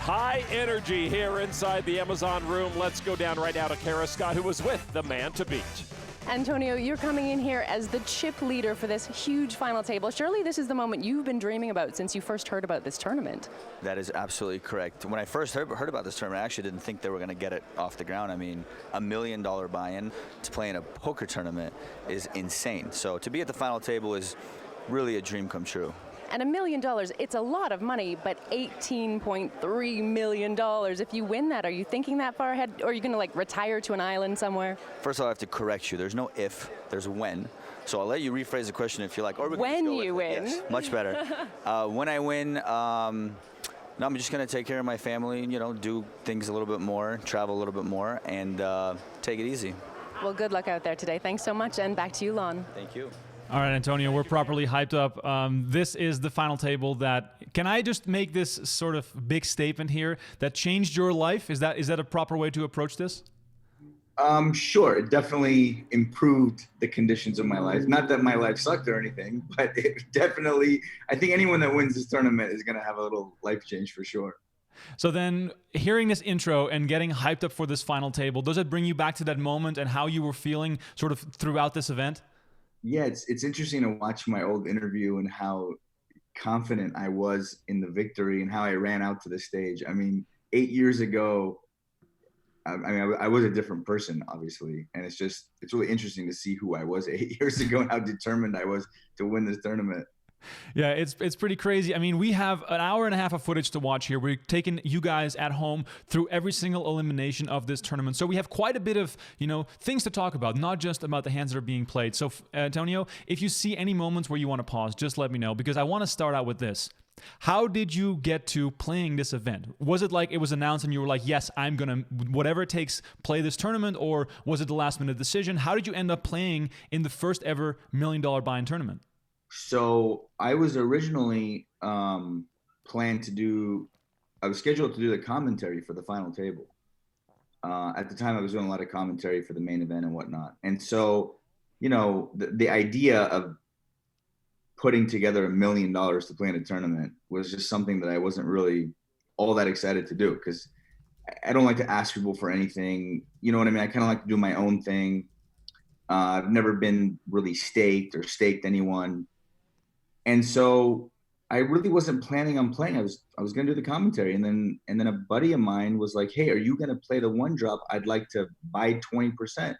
High energy here inside the Amazon room. Let's go down right now to Kara Scott, who was with the man to beat. Antonio, you're coming in here as the chip leader for this huge final table. Surely this is the moment you've been dreaming about since you first heard about this tournament. That is absolutely correct. When I first heard about this tournament, I actually didn't think they were going to get it off the ground. I mean, $1 million buy-in to play in a poker tournament is insane. So to be at the final table is really a dream come true. And $1 million, it's a lot of money, but $18.3 million. If you win that, are you thinking that far ahead? Or are you going to like retire to an island somewhere? First of all, I have to correct you. There's no if, there's when. So I'll let you rephrase the question if you like. Or we can when just go you with it. win. Yes, much better. When I win, no, I'm just going to take care of my family, you know, do things a little bit more, travel a little bit more, and take it easy. Well, good luck out there today. Thanks so much, and back to you, Lon. Thank you. All right, Antonio, we're properly hyped up. This is the final table that, can I just make this sort of big statement here that changed your life? Is that a proper way to approach this? Sure. It definitely improved the conditions of my life. Not that my life sucked or anything, but it definitely, I think anyone that wins this tournament is going to have a little life change for sure. So then, hearing this intro and getting hyped up for this final table, does it bring you back to that moment and how you were feeling sort of throughout this event? Yeah, it's interesting to watch my old interview and how confident I was in the victory and how I ran out to the stage. I mean, 8 years ago, I was a different person, obviously. And it's really interesting to see who I was 8 years ago and how determined I was to win this tournament. Yeah, it's pretty crazy. I mean, we have an hour and a half of footage to watch here. We're taking you guys at home through every single elimination of this tournament. So we have quite a bit of, things to talk about, not just about the hands that are being played. So, Antonio, if you see any moments where you want to pause, just let me know, because I want to start out with this. How did you get to playing this event? Was it like it was announced and you were like, yes, I'm going to, whatever it takes, play this tournament? Or was it the last minute decision? How did you end up playing in the first ever $1 million buy-in tournament? So I was originally I was scheduled to do the commentary for the final table. At the time, I was doing a lot of commentary for the main event and whatnot. And so, the idea of putting together $1 million to play in a tournament was just something that I wasn't really all that excited to do, because I don't like to ask people for anything. You know what I mean? I kind of like to do my own thing. I've never been really staked anyone. And so I really wasn't planning on playing. I was going to do the commentary. And then a buddy of mine was like, hey, are you going to play the one drop? I'd like to buy 20%.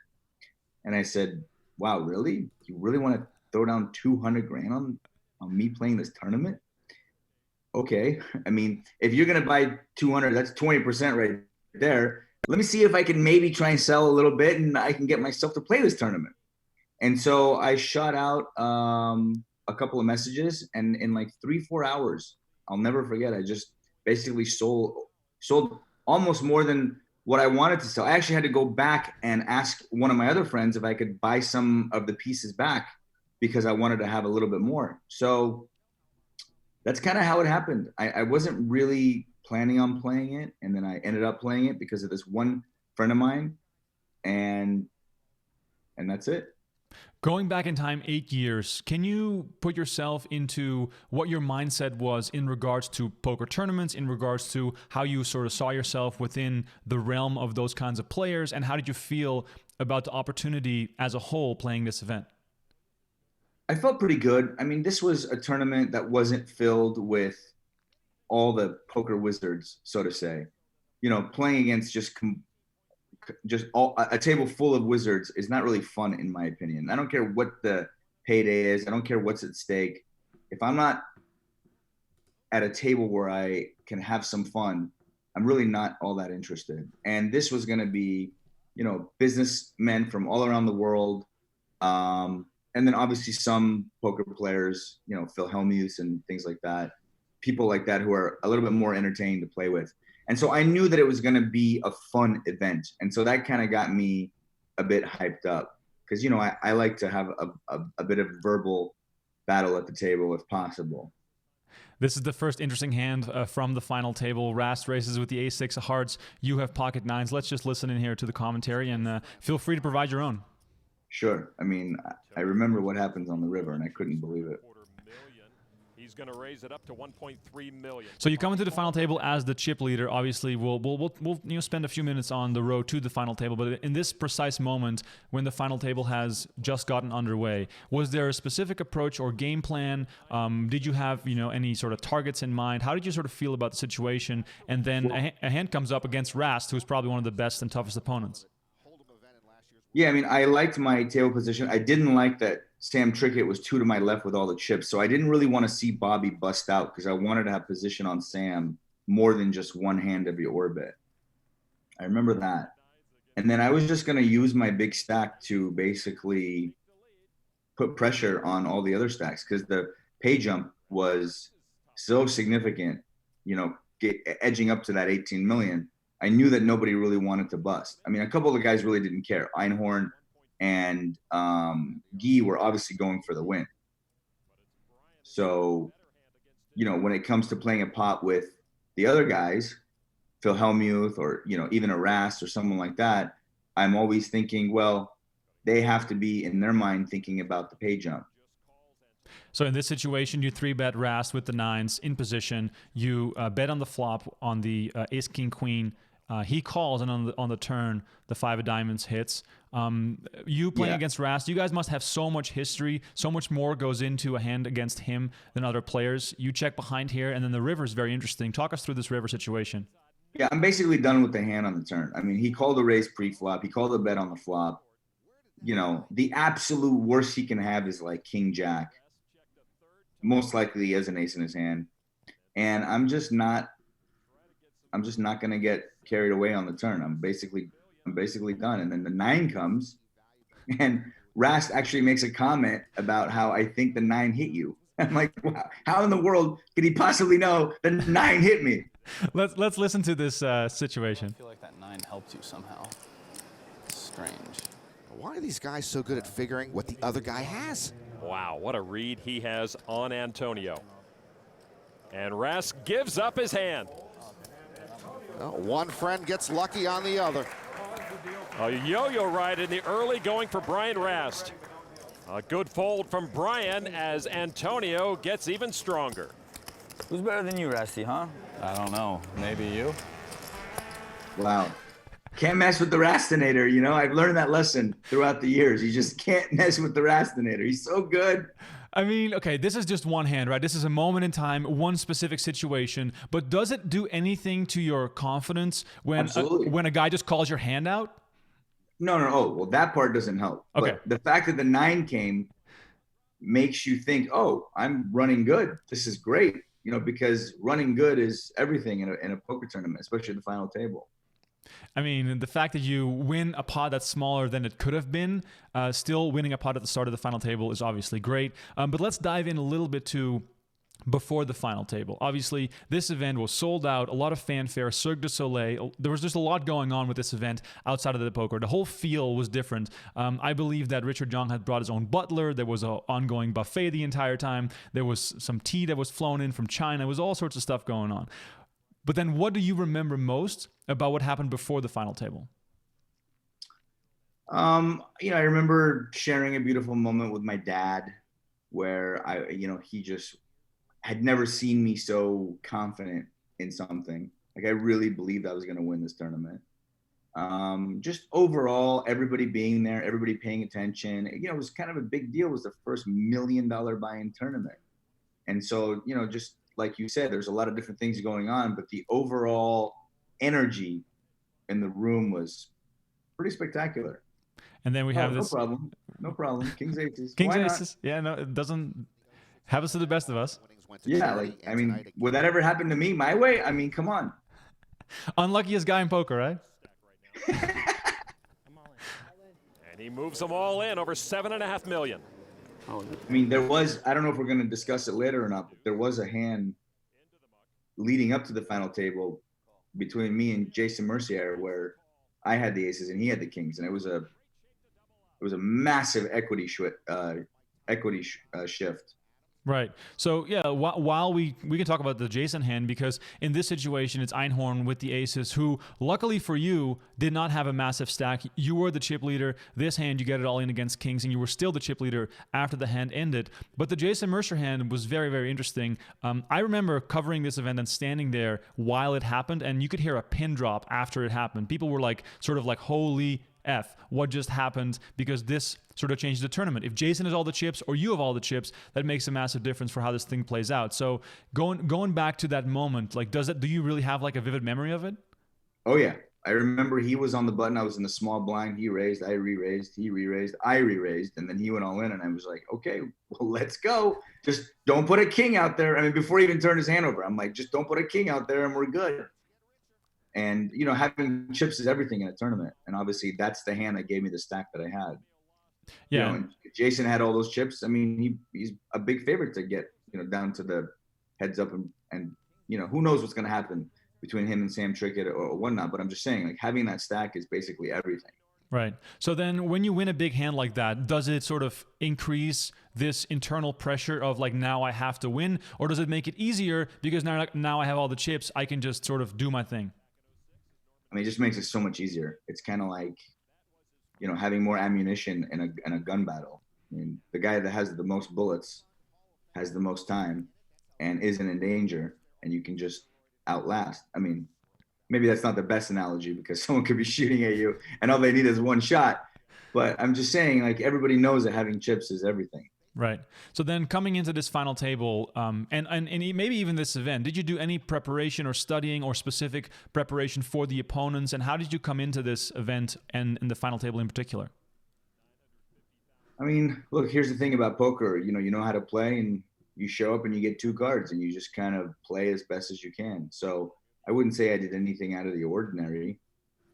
And I said, wow, really? You really want to throw down 200 grand on me playing this tournament? Okay. I mean, if you're going to buy 200, that's 20% right there. Let me see if I can maybe try and sell a little bit and I can get myself to play this tournament. And so I shot out, a couple of messages, and in like 3-4 hours, I'll never forget, I just basically sold almost more than what I wanted to sell. I actually had to go back and ask one of my other friends if I could buy some of the pieces back because I wanted to have a little bit more. So that's kind of how it happened. I wasn't really planning on playing it, and then I ended up playing it because of this one friend of mine, and that's it. Going back in time 8 years, can you put yourself into what your mindset was in regards to poker tournaments, in regards to how you sort of saw yourself within the realm of those kinds of players, and how did you feel about the opportunity as a whole playing this event? I felt pretty good. I mean, this was a tournament that wasn't filled with all the poker wizards, so to say. Playing against a table full of wizards is not really fun, in my opinion. I don't care what the payday is. I don't care what's at stake. If I'm not at a table where I can have some fun, I'm really not all that interested. And this was going to be, businessmen from all around the world. And then obviously some poker players, Phil Hellmuth and things like that, people like that who are a little bit more entertaining to play with. And so I knew that it was going to be a fun event. And so that kind of got me a bit hyped up because, I like to have a bit of verbal battle at the table if possible. This is the first interesting hand from the final table. Rast races with the ace-6 of hearts. You have pocket nines. Let's just listen in here to the commentary and feel free to provide your own. Sure. I mean, I remember what happens on the river and I couldn't believe it. He's going to raise it up to 1.3 million. So you come into the final table as the chip leader. Obviously, we'll spend a few minutes on the road to the final table. But in this precise moment, when the final table has just gotten underway, was there a specific approach or game plan? Did you have any sort of targets in mind? How did you sort of feel about the situation? And then a hand comes up against Rast, who's probably one of the best and toughest opponents. Yeah, I mean, I liked my table position. I didn't like that Sam Trickett was 2 to my left with all the chips. So I didn't really want to see Bobby bust out because I wanted to have position on Sam more than just one hand every orbit. I remember that. And then I was just going to use my big stack to basically put pressure on all the other stacks because the pay jump was so significant, edging up to that 18 million. I knew that nobody really wanted to bust. I mean, a couple of the guys really didn't care. Einhorn and Guy were obviously going for the win. So, when it comes to playing a pot with the other guys, Phil Hellmuth or, even a Rast or someone like that, I'm always thinking, well, they have to be in their mind thinking about the pay jump. So in this situation, you 3-bet Rast with the 9s in position. You bet on the flop on the Ace King Queen. He calls, and on the turn, the 5 of diamonds hits. You playing against Rast, you guys must have so much history. So much more goes into a hand against him than other players. You check behind here, and then the river is very interesting. Talk us through this river situation. Yeah, I'm basically done with the hand on the turn. I mean, he called a raise pre-flop. He called a bet on the flop. The absolute worst he can have is like King Jack. Most likely he has an ace in his hand. And I'm just not going to get carried away on the turn. I'm basically done. And then the 9 comes, and Rast actually makes a comment about how I think the 9 hit you. I'm like, wow, how in the world could he possibly know the 9 hit me? Let's listen to this situation. I feel like that 9 helped you somehow. Strange. Why are these guys so good at figuring what the other guy has? Wow, what a read he has on Antonio. And Rast gives up his hand. Well, one friend gets lucky on the other. A yo-yo ride in the early going for Brian Rast. A good fold from Brian as Antonio gets even stronger. Who's better than you, Rasty, huh? I don't know. Maybe you? Wow. Can't mess with the Rastinator. I've learned that lesson throughout the years. You just can't mess with the Rastinator. He's so good. I mean, okay, this is just one hand, right? This is a moment in time, one specific situation. But does it do anything to your confidence when a guy just calls your hand out? No. Oh, well, that part doesn't help. Okay. But the fact that the 9 came makes you think, oh, I'm running good. This is great. Because running good is everything in a poker tournament, especially the final table. I mean, the fact that you win a pot that's smaller than it could have been, still winning a pot at the start of the final table is obviously great. But let's dive in a little bit to before the final table. Obviously, this event was sold out, a lot of fanfare, Cirque du Soleil. There was just a lot going on with this event outside of the poker. The whole feel was different. I believe that Richard Jong had brought his own butler. There was an ongoing buffet the entire time. There was some tea that was flown in from China. There was all sorts of stuff going on. But then what do you remember most about what happened before the final table? I remember sharing a beautiful moment with my dad where he just had never seen me so confident in something. Like I really believed I was going to win this tournament. Just overall, everybody being there, everybody paying attention, it was kind of a big deal. It was the first $1 million buy-in tournament. And so, just like you said, there's a lot of different things going on, but the overall energy in the room was pretty spectacular. And then we have this. No problem. King's Aces. King's Aces. Yeah, no, it doesn't happen to the best of us. Yeah, would that ever happen to me my way? I mean, come on. Unluckiest guy in poker, right? And he moves them all in over $7.5 million. I mean, I don't know if we're going to discuss it later or not, but there was a hand leading up to the final table between me and Jason Mercier where I had the aces and he had the kings, and it was a massive equity shift. Right. So yeah, while we can talk about the Jason hand, because in this situation it's Einhorn with the aces, who luckily for you did not have a massive stack. You were the chip leader. This hand you get it all in against kings, and you were still the chip leader after the hand ended. But the Jason Mercer hand was very, very interesting. I remember covering this event and standing there while it happened, and you could hear a pin drop after it happened. People were like, sort of like, holy F, what just happened? Because this sort of changed the tournament. If Jason has all the chips or you have all the chips, that makes a massive difference for how this thing plays out. So going back to that moment, like, do you really have like a vivid memory of it? Oh yeah, I remember he was on the button. I was in the small blind. He raised, I re-raised, he re-raised, I re-raised, and then he went all in, and I was like, okay, well, let's go. Just don't put a king out there. I mean, before he even turned his hand over, I'm like, just don't put a king out there, and we're good. And, you know, having chips is everything in a tournament. And obviously that's the hand that gave me the stack that I had. Yeah. You know, and Jason had all those chips. I mean, he's a big favorite to get, you know, down to the heads up and you know, who knows what's going to happen between him and Sam Trickett or whatnot. But I'm just saying, like, having that stack is basically everything. Right. So then when you win a big hand like that, does it sort of increase this internal pressure of like, now I have to win? Or does it make it easier because now I have all the chips, I can just sort of do my thing? I mean, it just makes it so much easier. It's kind of like, you know, having more ammunition in a gun battle. I mean, the guy that has the most bullets has the most time and isn't in danger, and you can just outlast. I mean, maybe that's not the best analogy because someone could be shooting at you and all they need is one shot. But I'm just saying, like, everybody knows that having chips is everything. Right. So then coming into this final table, and maybe even this event, did you do any preparation or studying or specific preparation for the opponents? And how did you come into this event and in the final table in particular? I mean, look, here's the thing about poker. You know how to play, and you show up and you get 2 cards and you just kind of play as best as you can. So I wouldn't say I did anything out of the ordinary.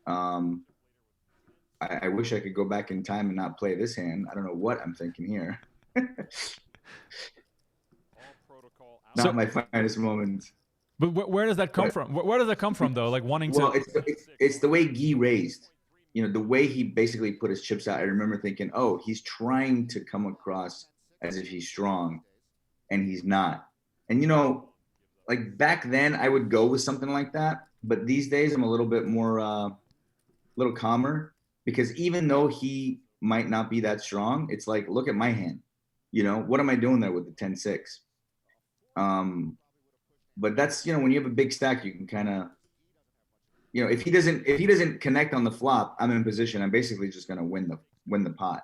I wish I could go back in time and not play this hand. I don't know what I'm thinking here. Not my finest moment. But where does that come from? Where does that come from, though? Like wanting to. Well, it's the way Guy raised. You know, the way he basically put his chips out. I remember thinking, oh, he's trying to come across as if he's strong, and he's not. And you know, like back then, I would go with something like that. But these days, I'm a little bit more, little calmer, because even though he might not be that strong, it's like, look at my hand. You know, what am I doing there with the 10-6? But that's, you know, when you have a big stack, you can kind of, you know, if he doesn't connect on the flop, I'm in position. I'm basically just going to win the pot.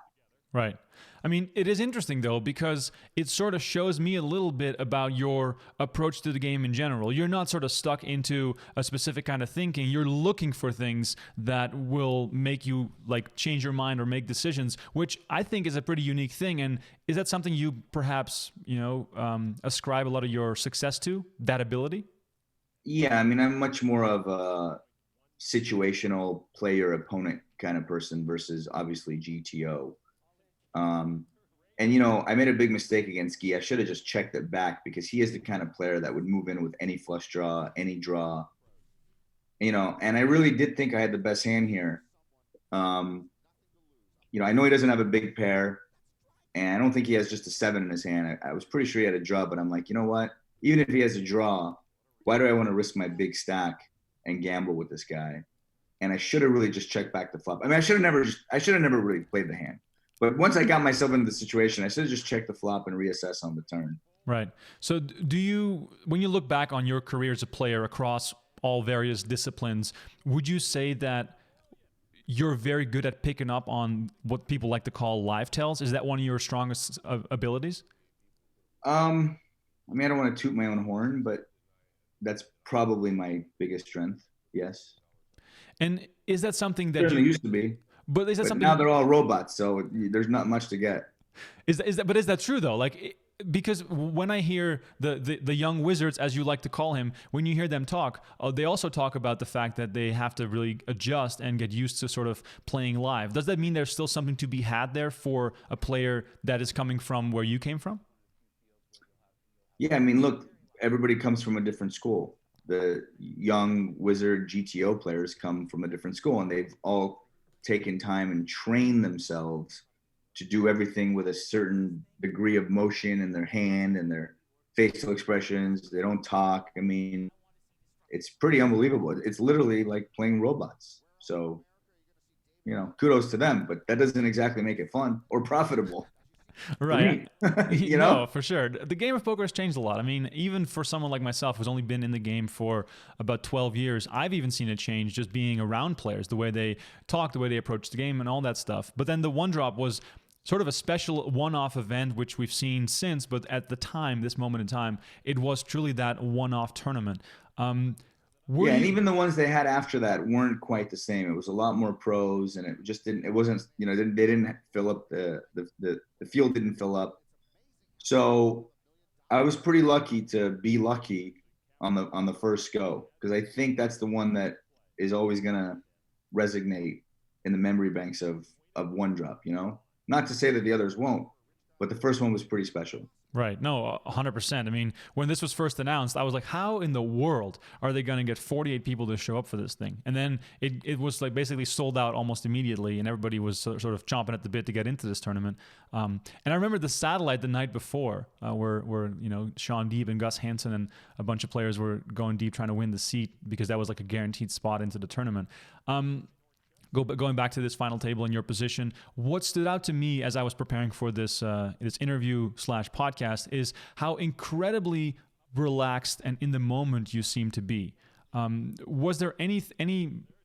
Right. I mean, it is interesting, though, because it sort of shows me a little bit about your approach to the game in general. You're not sort of stuck into a specific kind of thinking. You're looking for things that will make you, like, change your mind or make decisions, which I think is a pretty unique thing. And is that something you perhaps, you know, ascribe a lot of your success to, that ability? Yeah, I mean, I'm much more of a situational player-opponent kind of person versus, obviously, GTO. And, you know, I made a big mistake against Guy. I should have just checked it back because he is the kind of player that would move in with any flush draw, any draw, you know, and I really did think I had the best hand here. You know, I know he doesn't have a big pair, and I don't think he has just a 7 in his hand. I was pretty sure he had a draw, but I'm like, you know what? Even if he has a draw, why do I want to risk my big stack and gamble with this guy? And I should have really just checked back the flop. I mean, I should have never really played the hand. But once I got myself into the situation, I should have just checked the flop and reassess on the turn. Right. So do you, when you look back on your career as a player across all various disciplines, would you say that you're very good at picking up on what people like to call live tells? Is that one of your strongest abilities? I mean, I don't want to toot my own horn, but that's probably my biggest strength. Yes. And is that something that certainly used to be? But is that something now they're all robots, so there's not much to get. Is that true though? Like, because when I hear the young wizards, as you like to call him, when you hear them talk, they also talk about the fact that they have to really adjust and get used to sort of playing live. Does that mean there's still something to be had there for a player that is coming from where you came from? Yeah, I mean, look, everybody comes from a different school. The young wizard GTO players come from a different school, and they've all taken time and trained themselves to do everything with a certain degree of motion in their hand and their facial expressions. They don't talk. I mean, it's pretty unbelievable. It's literally like playing robots. So, kudos to them, but that doesn't exactly make it fun or profitable. Right. You know? No, for sure. The game of poker has changed a lot. I mean, even for someone like myself who's only been in the game for about 12 years, I've even seen it change just being around players, the way they talk, the way they approach the game and all that stuff. But then the one drop was sort of a special one-off event, which we've seen since, but at the time, this moment in time, it was truly that one-off tournament. And even the ones they had after that weren't quite the same. It was a lot more pros, and it just didn't. It wasn't. They didn't fill up the field didn't fill up. So I was pretty lucky to be lucky on the first go, because I think that's the one that is always gonna resonate in the memory banks of one drop. Not to say that the others won't, but the first one was pretty special. Right. No, 100%. I mean, when this was first announced, I was like, how in the world are they going to get 48 people to show up for this thing? And then it was like basically sold out almost immediately, and everybody was sort of chomping at the bit to get into this tournament. And I remember the satellite the night before, where Sean Deeb and Gus Hansen and a bunch of players were going deep trying to win the seat, because that was like a guaranteed spot into the tournament. Going back to this final table in your position, what stood out to me as I was preparing for this this interview/podcast is how incredibly relaxed and in the moment you seem to be. Was there any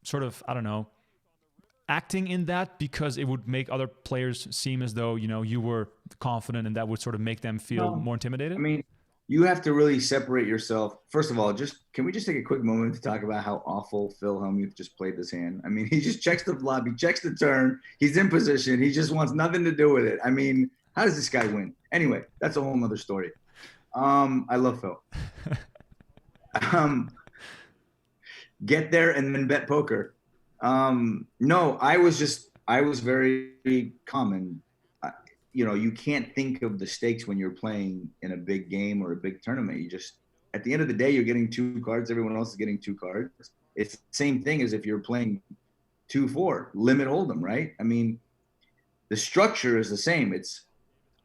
sort of, I don't know, acting in that, because it would make other players seem as though you were confident, and that would sort of make them feel more intimidated? I mean, you have to really separate yourself. First of all, can we just take a quick moment to talk about how awful Phil Hellmuth just played this hand? I mean, he just checks the flop, he checks the turn, he's in position, he just wants nothing to do with it. I mean, how does this guy win? Anyway, that's a whole nother story. I love Phil. Get there and then bet poker. No, I was very calm, and you can't think of the stakes when you're playing in a big game or a big tournament. You just, at the end of the day, you're getting 2 cards. Everyone else is getting 2 cards. It's the same thing as if you're playing 2-4, limit hold'em, right? I mean, the structure is the same. It's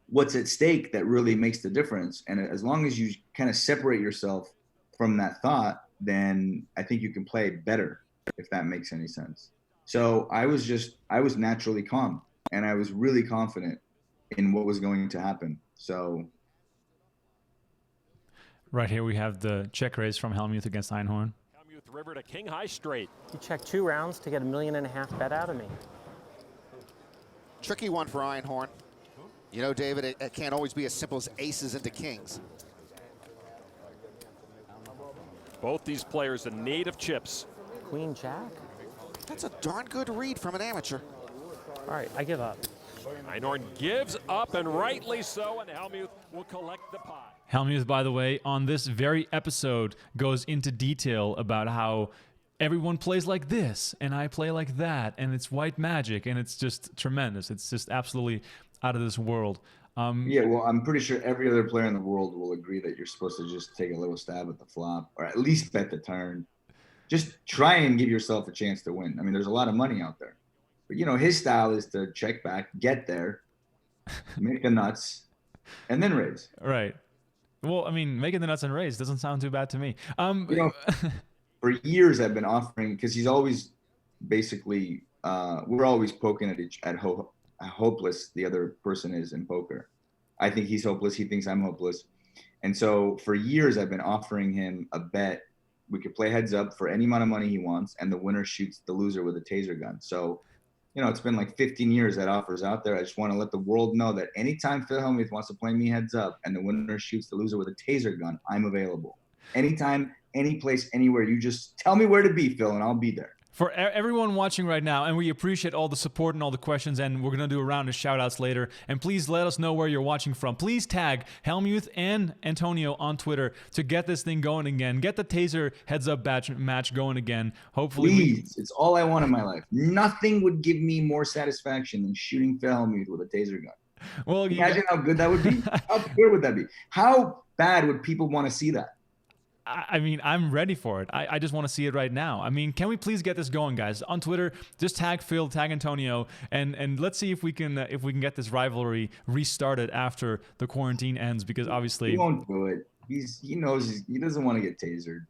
what's at stake that really makes the difference. And as long as you kind of separate yourself from that thought, then I think you can play better, if that makes any sense. So I was naturally calm, and I was really confident in what was going to happen. So right here we have the check raise from Hellmuth against Einhorn. Hellmuth river to king high straight. You checked 2 rounds to get $1.5 million bet out of me. Tricky one for Einhorn. David, it can't always be as simple as aces into kings. Both these players in need of chips. Queen jack? That's a darn good read from an amateur. All right, I give up. Einhorn gives up, and rightly so, and Hellmuth will collect the pie. Hellmuth, by the way, on this very episode goes into detail about how everyone plays like this, and I play like that, and it's white magic, and it's just tremendous. It's just absolutely out of this world. Well, I'm pretty sure every other player in the world will agree that you're supposed to just take a little stab at the flop, or at least bet the turn. Just try and give yourself a chance to win. I mean, there's a lot of money out there. But, his style is to check back, get there, make the nuts, and then raise. Right. Well, I mean, making the nuts and raise doesn't sound too bad to me. For years I've been offering, because he's always basically, we're always poking at how hopeless the other person is in poker. I think he's hopeless. He thinks I'm hopeless. And so for years I've been offering him a bet. We could play heads up for any amount of money he wants, and the winner shoots the loser with a taser gun. So, it's been like 15 years that offer's out there. I just want to let the world know that anytime Phil Hellmuth wants to play me heads up and the winner shoots the loser with a taser gun, I'm available. Anytime, any place, anywhere. You just tell me where to be, Phil, and I'll be there. For everyone watching right now, and we appreciate all the support and all the questions, and we're going to do a round of shout-outs later, and please let us know where you're watching from. Please tag Hellmuth and Antonio on Twitter to get this thing going again. Get the taser heads-up match going again. Hopefully, please. It's all I want in my life. Nothing would give me more satisfaction than shooting Phil Hellmuth with a taser gun. Well, imagine how good that would be. How pure would that be? How bad would people want to see that? I mean, I'm ready for it. I just want to see it right now. I mean, can we please get this going, guys? On Twitter, just tag Phil, tag Antonio, and let's see if we can get this rivalry restarted after the quarantine ends, because obviously he won't do it. He knows he doesn't want to get tasered.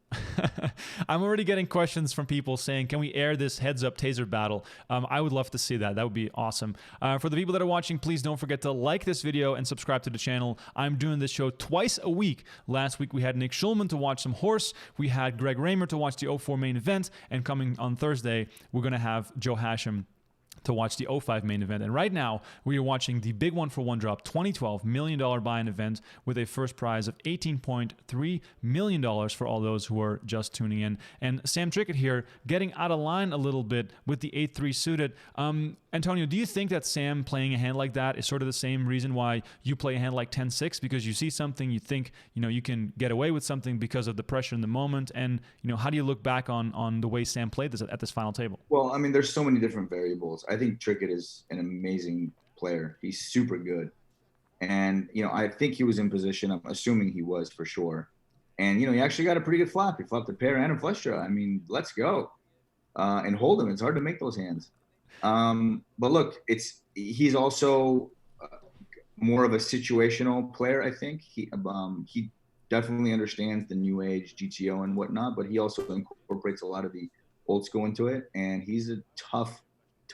I'm already getting questions from people saying, can we air this heads-up taser battle? I would love to see that. That would be awesome. For the people that are watching, please don't forget to like this video and subscribe to the channel. I'm doing this show twice a week. Last week, we had Nick Schulman to watch some horse. We had Greg Raymer to watch the 04 main event. And coming on Thursday, we're going to have Joe Hashem to watch the 05 main event. And right now, we are watching the big one for one drop, $2012 million buy-in event with a first prize of $18.3 million for all those who are just tuning in. And Sam Trickett here getting out of line a little bit with the 8-3 suited. Antonio, do you think that Sam playing a hand like that is sort of the same reason why you play a hand like 10-6? Because you see something, you think, you can get away with something because of the pressure in the moment. And, how do you look back on the way Sam played this at this final table? Well, I mean, there's so many different variables. I think Trickett is an amazing player. He's super good. And, I think he was in position. I'm assuming he was for sure. And, he actually got a pretty good flop. He flopped a pair and a flush draw. I mean, let's go. And hold him. It's hard to make those hands. But look, he's also more of a situational player, I think. He definitely understands the new age GTO and whatnot, but he also incorporates a lot of the old school into it. And he's a tough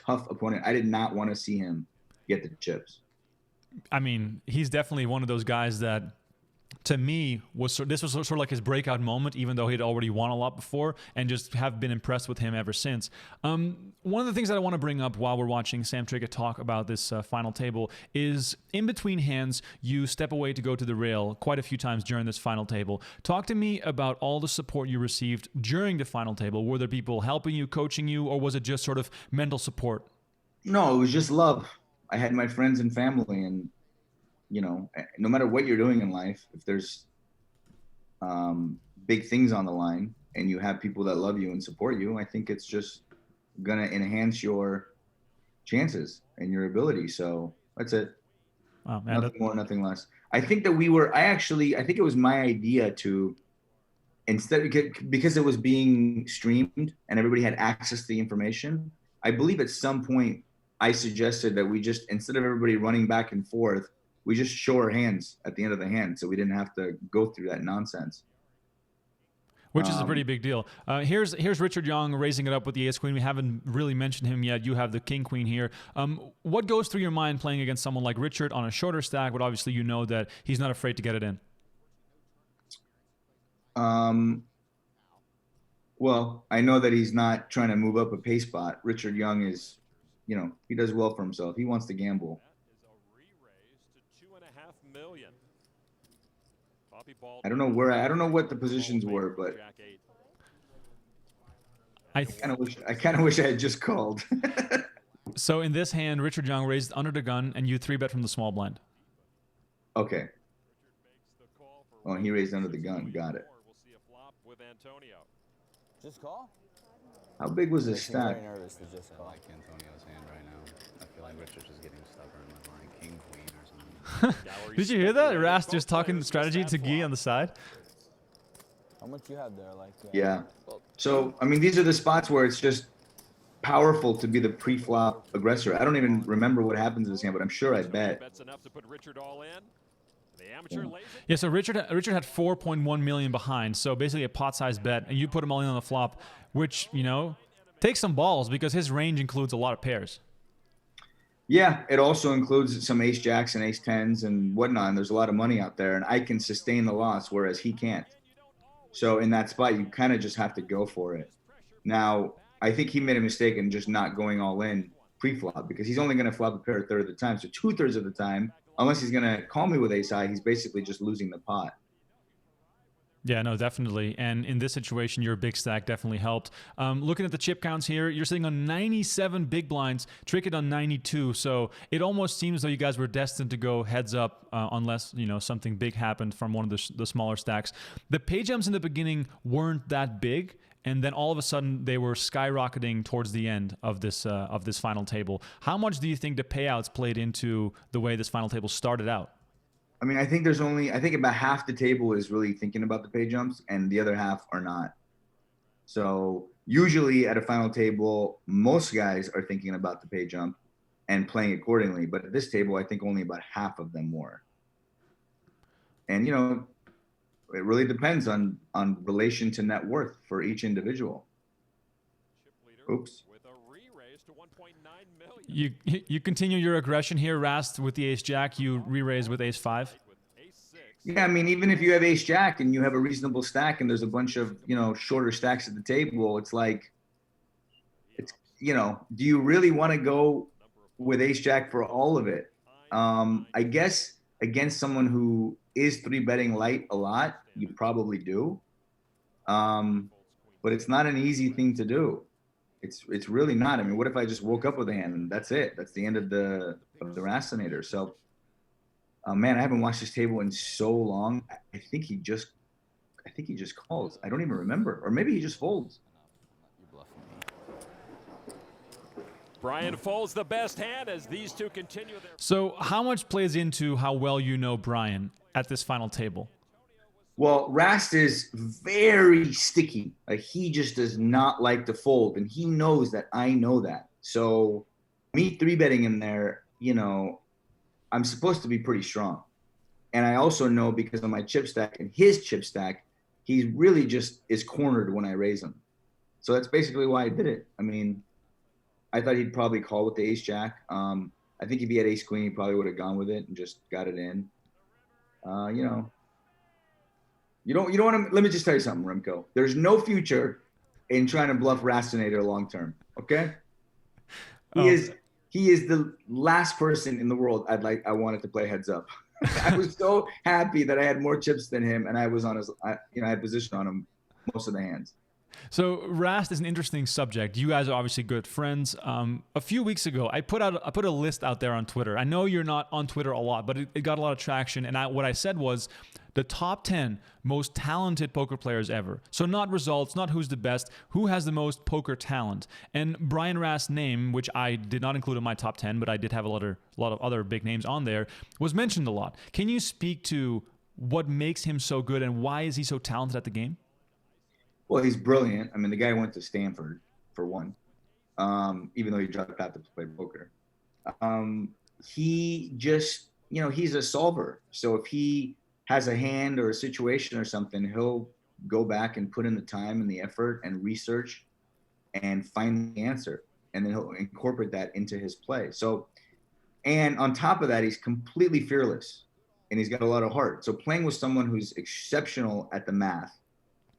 opponent. I did not want to see him get the chips. I mean, he's definitely one of those guys that, to me, this was sort of like his breakout moment, even though he'd already won a lot before, and just have been impressed with him ever since. One of the things that I want to bring up while we're watching Sam Trickett talk about this final table is, in between hands, you step away to go to the rail quite a few times during this final table. Talk to me about all the support you received during the final table. Were there people helping you, coaching you, or was it just sort of mental support? No, it was just love. I had my friends and family, and no matter what you're doing in life, if there's big things on the line and you have people that love you and support you, I think it's just going to enhance your chances and your ability. So that's it. Wow, man, nothing more, nothing less. I think that I think it was my idea to, because it was being streamed and everybody had access to the information, I believe at some point I suggested that we just, instead of everybody running back and forth, we just show our hands at the end of the hand, so we didn't have to go through that nonsense. Which is a pretty big deal. Here's Richard Young raising it up with the ace-queen. We haven't really mentioned him yet. You have the king-queen here. What goes through your mind playing against someone like Richard on a shorter stack, but obviously you know that he's not afraid to get it in? Well, I know that he's not trying to move up a pay spot. Richard Young is, he does well for himself. He wants to gamble. I don't know what the positions were, but I kind of wish I had just called. So in this hand, Richard Young raised under the gun, and you 3-bet from the small blind. Okay. Oh, he raised under the gun. Got it. Just call. How big was the stack? I'm very nervous to just like Antonio's hand right now. I feel like Richard's just getting stubborn with like king queen or something. Did you hear that? Ras just talking strategy to Guy on the side. How much you have there? Yeah. So, I mean, these are the spots where it's just powerful to be the pre-flop aggressor. I don't even remember what happens in this hand, but I'm sure I bet. Yeah, so Richard had 4.1 million behind, so basically a pot-sized bet, and you put him all in on the flop, which, takes some balls because his range includes a lot of pairs. Yeah, it also includes some ace jacks and ace tens and whatnot, and there's a lot of money out there, and I can sustain the loss, whereas he can't. So in that spot, you kind of just have to go for it. Now, I think he made a mistake in just not going all in pre-flop, because he's only going to flop a pair a third of the time. So 2/3 of the time, unless he's going to call me with ace high, he's basically just losing the pot. Yeah, no, definitely. And in this situation, your big stack definitely helped. Looking at the chip counts here, you're sitting on 97 big blinds, Trickett on 92. So it almost seems though you guys were destined to go heads up unless, something big happened from one of the smaller stacks. The pay jumps in the beginning weren't that big. And then all of a sudden, they were skyrocketing towards the end of this final table. How much do you think the payouts played into the way this final table started out? I mean, I think about half the table is really thinking about the pay jumps, and the other half are not. So usually at a final table, most guys are thinking about the pay jump and playing accordingly. But at this table, I think only about half of them were. And, you know, it really depends on relation to net worth for each individual. Oops. You continue your aggression here, Rast, with the ace-jack. You re-raise with ace-5. Yeah, I mean, even if you have ace-jack and you have a reasonable stack and there's a bunch of, you know, shorter stacks at the table, it's like, you know, do you really want to go with ace-jack for all of it? I guess against someone who is 3-betting light a lot, you probably do. But it's not an easy thing to do. It's really not. I mean, what if I just woke up with a hand and that's it? That's the end of the Rastinator. So, man, I haven't watched this table in so long. I think he just calls. I don't even remember, or maybe he just folds. Brian folds the best hand as these two continue their... So how much plays into how well you know Brian at this final table? Well, Rast is very sticky. Like, he just does not like to fold, and he knows that I know that. So me 3-betting him there, you know, I'm supposed to be pretty strong. And I also know, because of my chip stack and his chip stack, he really just is cornered when I raise him. So that's basically why I did it. I mean, I thought he'd probably call with the ace-jack. I think if he had ace-queen, he probably would have gone with it and just got it in. You know, you don't want to. Let me just tell you something, Remco. There's no future in trying to bluff Rastinator long term. Okay, he is the last person in the world I wanted to play heads up. I was so happy that I had more chips than him, and I was on his. I had position on him most of the hands. So Rast is an interesting subject. You guys are obviously good friends. A few weeks ago, I put a list out there on Twitter. I know you're not on Twitter a lot, but it got a lot of traction. And what I said was the top 10 most talented poker players ever. So not results, not who's the best, who has the most poker talent. And Brian Rast's name, which I did not include in my top 10, but I did have a lot of other big names on there, was mentioned a lot. Can you speak to what makes him so good and why is he so talented at the game? Well, he's brilliant. I mean, the guy went to Stanford, for one, even though he dropped out to play poker. He just, you know, he's a solver. So if he has a hand or a situation or something, he'll go back and put in the time and the effort and research and find the answer. And then he'll incorporate that into his play. So, and on top of that, he's completely fearless and he's got a lot of heart. So playing with someone who's exceptional at the math,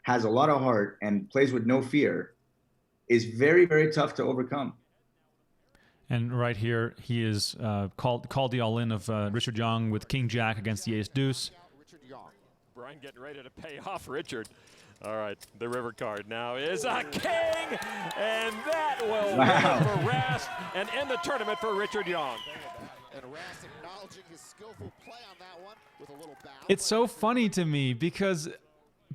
has a lot of heart, and plays with no fear is very, very tough to overcome. And right here, he is called the all-in of Richard Young with King Jack against the Ace Deuce. Brian getting ready to pay off Richard. All right, the river card now is a king, and that will win for Rast and end the tournament for Richard Young. And Rast acknowledging his skillful play on that one with a little bow. It's so funny to me because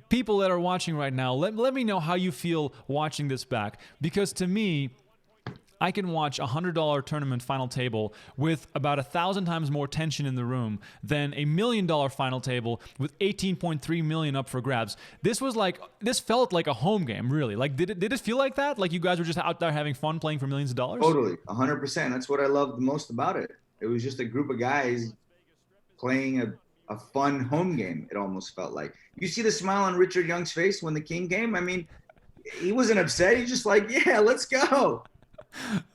people that are watching right now, let me know how you feel watching this back. Because to me, I can watch a $100 tournament final table with about 1,000 times more tension in the room than a $1 million final table with 18.3 million up for grabs. This felt like a home game, really. Like, did it feel like that? Like you guys were just out there having fun playing for millions of dollars? Totally, 100%. That's what I loved the most about it. It was just a group of guys playing a fun home game, it almost felt like. You see the smile on Richard Young's face when the king came? I mean, he wasn't upset. He's just like, yeah, let's go.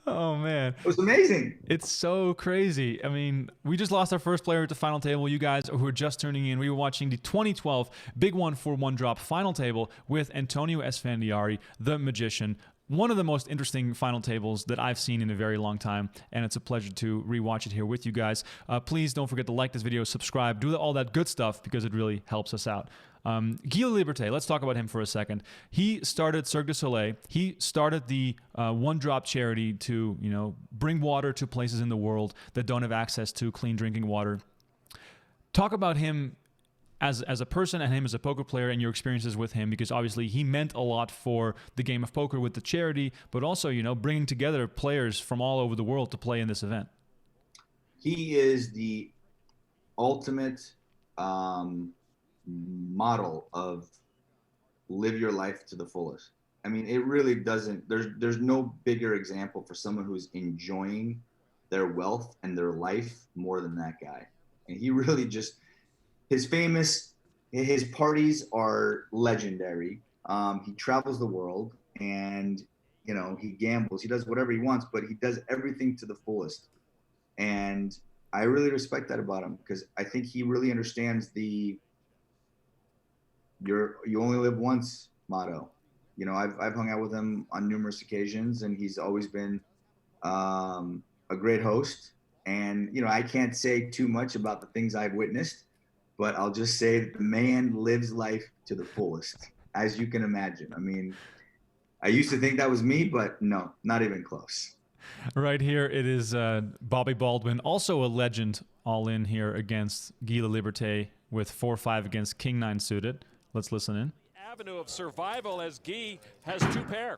Oh, man. It was amazing. It's so crazy. I mean, we just lost our first player at the final table. You guys who are just tuning in, we were watching the 2012 Big One for One Drop final table with Antonio Esfandiari, the magician. One of the most interesting final tables that I've seen in a very long time, and it's a pleasure to rewatch it here with you guys. Please don't forget to like this video, subscribe, do all that good stuff because it really helps us out. Guy Liberté, let's talk about him for a second. He started Cirque du Soleil. He started the One Drop charity to, you know, bring water to places in the world that don't have access to clean drinking water. Talk about him as a person and him as a poker player and your experiences with him, because obviously he meant a lot for the game of poker with the charity, but also, you know, bringing together players from all over the world to play in this event. He is the ultimate model of live your life to the fullest. I mean, it really doesn't, there's no bigger example for someone who's enjoying their wealth and their life more than that guy. And he really just, his parties are legendary. He travels the world and, you know, he gambles, he does whatever he wants, but he does everything to the fullest. And I really respect that about him, because I think he really understands the you only live once motto. You know, I've hung out with him on numerous occasions, and he's always been a great host. And, you know, I can't say too much about the things I've witnessed, but I'll just say that the man lives life to the fullest, as you can imagine. I mean, I used to think that was me, but no, not even close. Right here, it is Bobby Baldwin, also a legend, all in here against Guy Laliberté with 4-5 against King 9 suited. Let's listen in. Avenue of survival as Guy has 2 pair.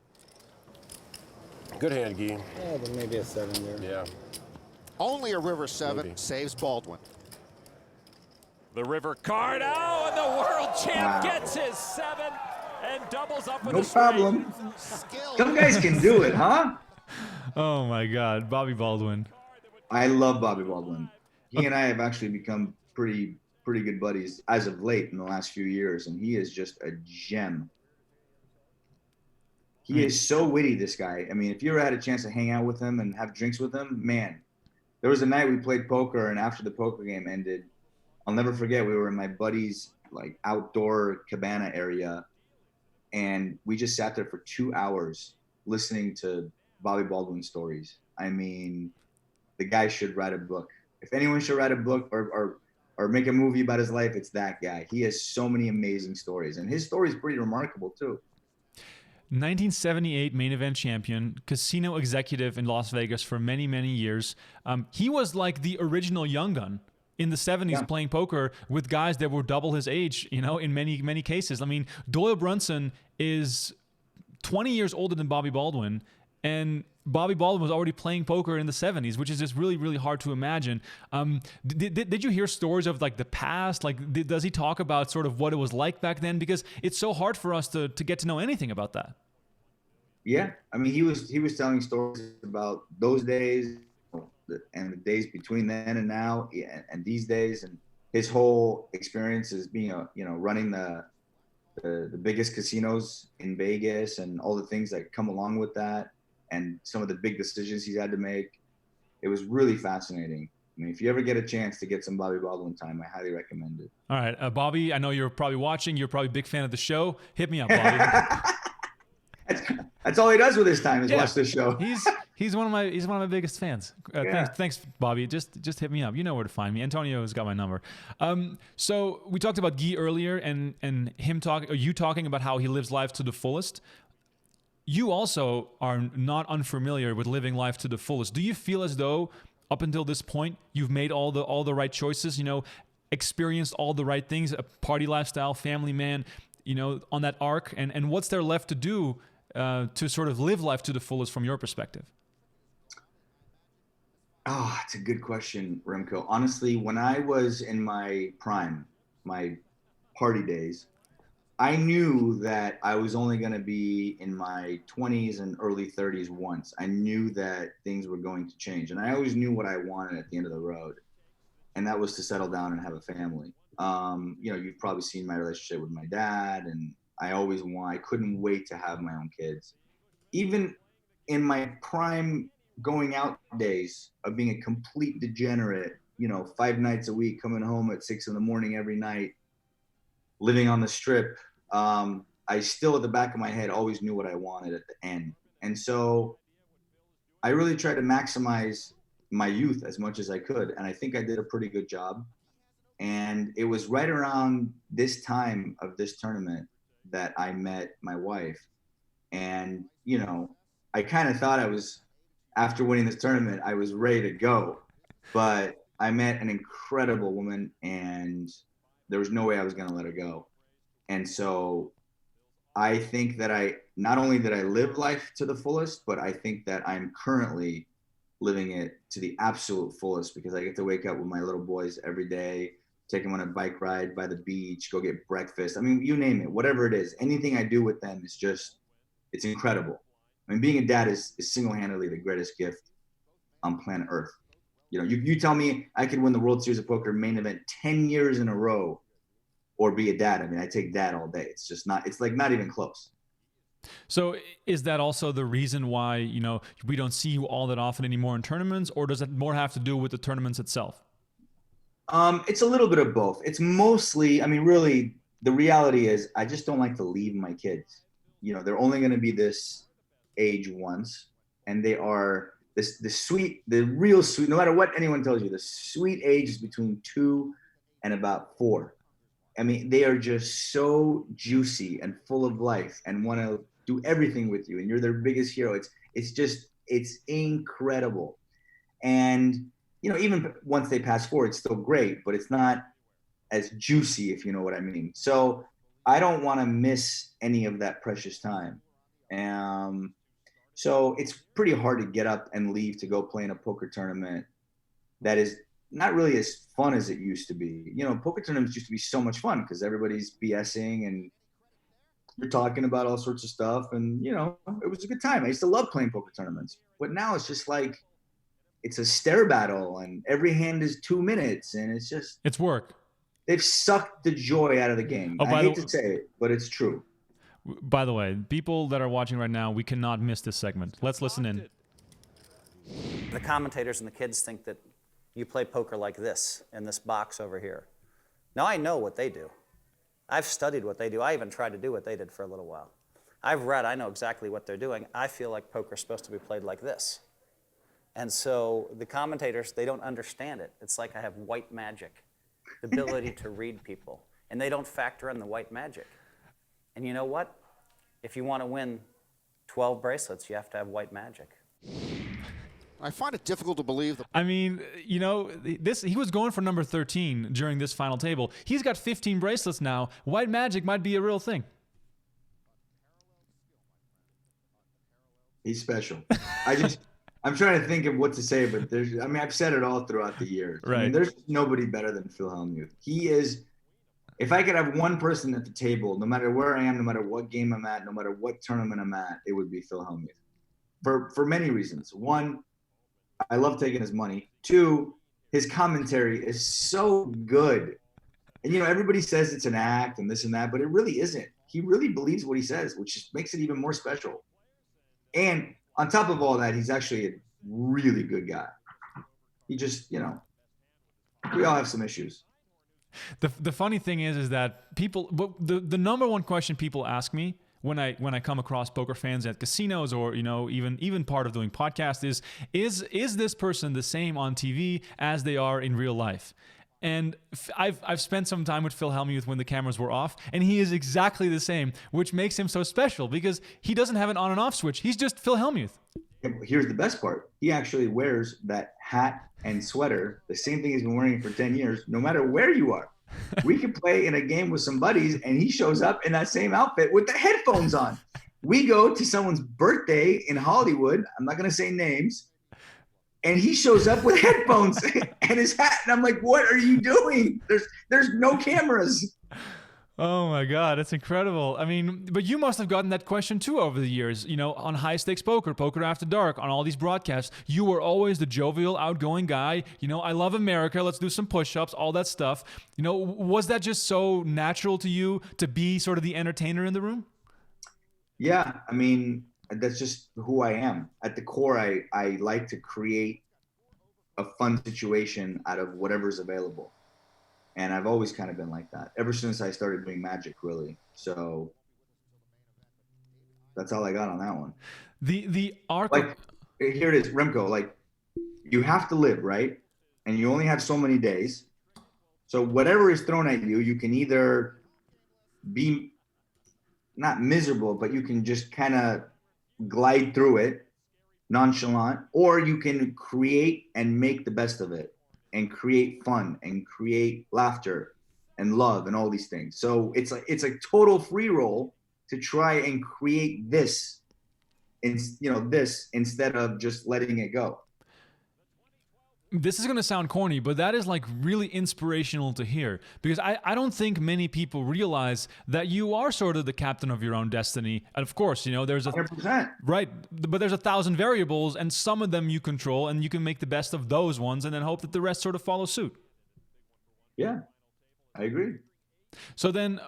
Good hand, Guy. Yeah, but maybe a 7 there. Yeah. Only a river 7 Maybe. saves Baldwin. The river card. Oh, and the world champ gets his 7 and doubles up with No a straight. problem. Skill. Some guys can do it, huh? Oh my God, Bobby Baldwin. I love Bobby Baldwin. He and I have actually become pretty good buddies as of late in the last few years, and he is just a gem. He is so witty, this guy. I mean, if you ever had a chance to hang out with him and have drinks with him, man, there was a night we played poker, and after the poker game ended, I'll never forget, we were in my buddy's like outdoor cabana area, and we just sat there for 2 hours listening to Bobby Baldwin stories. I mean, the guy should write a book. If anyone should write a book or make a movie about his life, it's that guy. He has so many amazing stories, and his story is pretty remarkable too. 1978 main event champion, casino executive in Las Vegas for many, many years. He was like the original young gun in the 70s playing poker with guys that were double his age, you know, in many, many cases. I mean, Doyle Brunson is 20 years older than Bobby Baldwin, and Bobby Baldwin was already playing poker in the 70s, which is just really, really hard to imagine. Did you hear stories of like the past? Like, does he talk about sort of what it was like back then? Because it's so hard for us to get to know anything about that. Yeah, I mean, he was telling stories about those days and the days between then and now, and these days, and his whole experience as being running the biggest casinos in Vegas and all the things that come along with that, and some of the big decisions he's had to make. It was really fascinating. I mean, if you ever get a chance to get some Bobby Baldwin time, I highly recommend it. All right, Bobby, I know you're probably watching. You're probably a big fan of the show. Hit me up, Bobby. That's all he does with his time is watch this show. He's one of my biggest fans. Thanks, Bobby. Just hit me up. You know where to find me. Antonio's got my number. So we talked about Guy earlier, and you talking about how he lives life to the fullest. You also are not unfamiliar with living life to the fullest. Do you feel as though up until this point you've made all the right choices? You know, experienced all the right things, a party lifestyle, family man. You know, on that arc, and what's there left to do to sort of live life to the fullest from your perspective? Oh, it's a good question, Remco. Honestly, when I was in my prime, my party days, I knew that I was only going to be in my 20s and early 30s once. I knew that things were going to change, and I always knew what I wanted at the end of the road, and that was to settle down and have a family. You know, you've probably seen my relationship with my dad, and I couldn't wait to have my own kids. Even in my prime going out days of being a complete degenerate, you know, 5 nights a week, coming home at 6 a.m. every night, living on the strip, I still at the back of my head always knew what I wanted at the end. And so I really tried to maximize my youth as much as I could. And I think I did a pretty good job. And it was right around this time of this tournament that I met my wife. And, you know, I kind of thought after winning this tournament, I was ready to go. But I met an incredible woman, and there was no way I was going to let her go. And so I think that not only did I live life to the fullest, but I think that I'm currently living it to the absolute fullest, because I get to wake up with my little boys every day. take them on a bike ride by the beach, go get breakfast. I mean, you name it, whatever it is. Anything I do with them is just, it's incredible. I mean, being a dad is single-handedly the greatest gift on planet Earth. You know, you tell me I could win the World Series of Poker main event 10 years in a row or be a dad. I mean, I take dad all day. It's just not, it's like not even close. So is that also the reason why, you know, we don't see you all that often anymore in tournaments, or does it more have to do with the tournaments itself? It's a little bit of both. It's mostly, I mean, really, the reality is I just don't like to leave my kids. You know, they're only going to be this age once, and they are the real sweet, no matter what anyone tells you, the sweet age is between 2 and about 4. I mean, they are just so juicy and full of life and want to do everything with you, and you're their biggest hero. It's incredible. And, you know, even once they pass 4, it's still great, but it's not as juicy, if you know what I mean. So I don't want to miss any of that precious time. So it's pretty hard to get up and leave to go play in a poker tournament that is not really as fun as it used to be. You know, poker tournaments used to be so much fun because everybody's BSing and you're talking about all sorts of stuff. And, you know, it was a good time. I used to love playing poker tournaments. But now it's just like, it's a stare battle and every hand is 2 minutes. And it's just, it's work. They've sucked the joy out of the game. I hate to say it, but it's true. By the way, people that are watching right now, we cannot miss this segment. Let's listen in. The commentators and the kids think that you play poker like this, in this box over here. Now I know what they do. I've studied what they do. I even tried to do what they did for a little while. I've read, I know exactly what they're doing. I feel like poker's supposed to be played like this. And so the commentators, they don't understand it. It's like I have white magic, the ability to read people. And they don't factor in the white magic. And you know what? If you want to win 12 bracelets, you have to have white magic. I find it difficult to believe that. I mean, you know, he was going for number 13 during this final table. He's got 15 bracelets now. White magic might be a real thing. He's special. I'm trying to think of what to say, but I've said it all throughout the years. Right. I mean, there's nobody better than Phil Hellmuth. He is, if I could have one person at the table, no matter where I am, no matter what game I'm at, no matter what tournament I'm at, it would be Phil Hellmuth. For many reasons. One, I love taking his money. 2, his commentary is so good. And, you know, everybody says it's an act and this and that, but it really isn't. He really believes what he says, which just makes it even more special. And on top of all that, he's actually a really good guy. He just, you know, we all have some issues. The funny thing is that people, the number one question people ask me when I come across poker fans at casinos or, you know, even part of doing podcasts is this person the same on TV as they are in real life? And I've spent some time with Phil Hellmuth when the cameras were off, and he is exactly the same, which makes him so special because he doesn't have an on and off switch. He's just Phil Hellmuth. Here's the best part. He actually wears that hat and sweater, the same thing he's been wearing for 10 years, no matter where you are. We could play in a game with some buddies, and he shows up in that same outfit with the headphones on. We go to someone's birthday in Hollywood. I'm not going to say names. And he shows up with headphones and his hat. And I'm like, what are you doing? There's no cameras. Oh my God, that's incredible. I mean, but you must have gotten that question too over the years, you know, on High Stakes Poker, Poker After Dark, on all these broadcasts. You were always the jovial, outgoing guy. You know, I love America. Let's do some push-ups, all that stuff. You know, was that just so natural to you to be sort of the entertainer in the room? Yeah, I mean, that's just who I am. At the core, I like to create a fun situation out of whatever's available. And I've always kind of been like that ever since I started doing magic, really. So that's all I got on that one. The arc, like, here it is, Remco. Like, you have to live, right? And you only have so many days. So whatever is thrown at you, you can either be not miserable, but you can just kind of glide through it, nonchalant, or you can create and make the best of it. And create fun and create laughter and love and all these things. So it's a total free roll to try and create this, this instead of just letting it go. this is going to sound corny, but that is like really inspirational to hear, because I don't think many people realize that you are sort of the captain of your own destiny. And of course, you know, there's 100%. right, but there's 1,000 variables, and some of them you control, and you can make the best of those ones and then hope that the rest sort of follow suit. Yeah, I agree. So then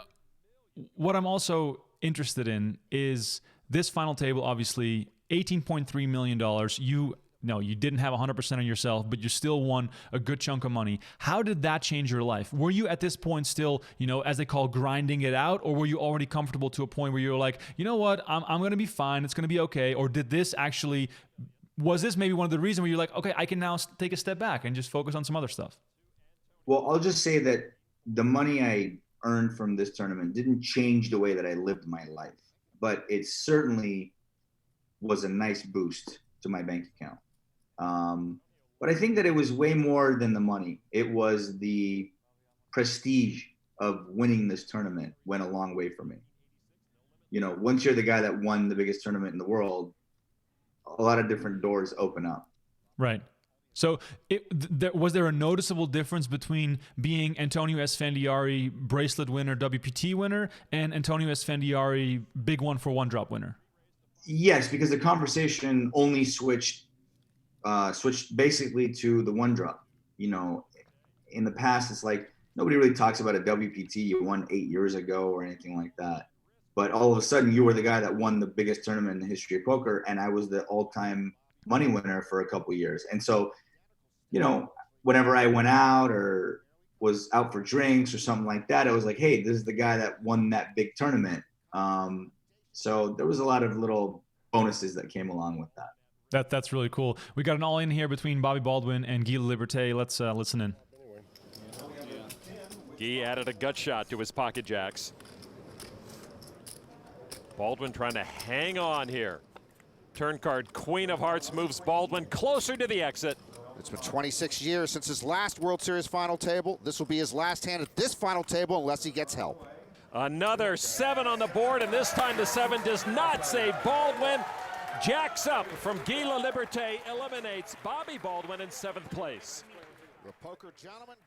what I'm also interested in is this final table, obviously $18.3 million. You didn't have 100% on yourself, but you still won a good chunk of money. How did that change your life? Were you at this point still, you know, as they call, grinding it out, or were you already comfortable to a point where you were like, you know what, I'm going to be fine, it's going to be okay? Or was this maybe one of the reasons where you're like, okay, I can now take a step back and just focus on some other stuff? Well, I'll just say that the money I earned from this tournament didn't change the way that I lived my life, but it certainly was a nice boost to my bank account. But I think that it was way more than the money. It was the prestige of winning this tournament went a long way for me. You know, once you're the guy that won the biggest tournament in the world, a lot of different doors open up. Right. So was there a noticeable difference between being Antonio Esfandiari bracelet winner, WPT winner, and Antonio Esfandiari big one for one drop winner? Yes, because the conversation only switched basically to the one drop. You know, in the past, it's like nobody really talks about a WPT you won 8 years ago or anything like that. But all of a sudden, you were the guy that won the biggest tournament in the history of poker, and I was the all-time money winner for a couple of years. And so, you know, whenever I went out or was out for drinks or something like that, it was like, hey, this is the guy that won that big tournament. So there was a lot of little bonuses that came along with that. That's really cool. We got an all-in here between Bobby Baldwin and Guy Liberté. Let's listen in. Guy added a gut shot to his pocket jacks. Baldwin trying to hang on here. Turn card, Queen of Hearts moves Baldwin closer to the exit. It's been 26 years since his last World Series final table. This will be his last hand at this final table unless he gets help. Another 7 on the board, and this time the 7 does not save Baldwin. Jacks up from Guy Liberté eliminates Bobby Baldwin in 7th place.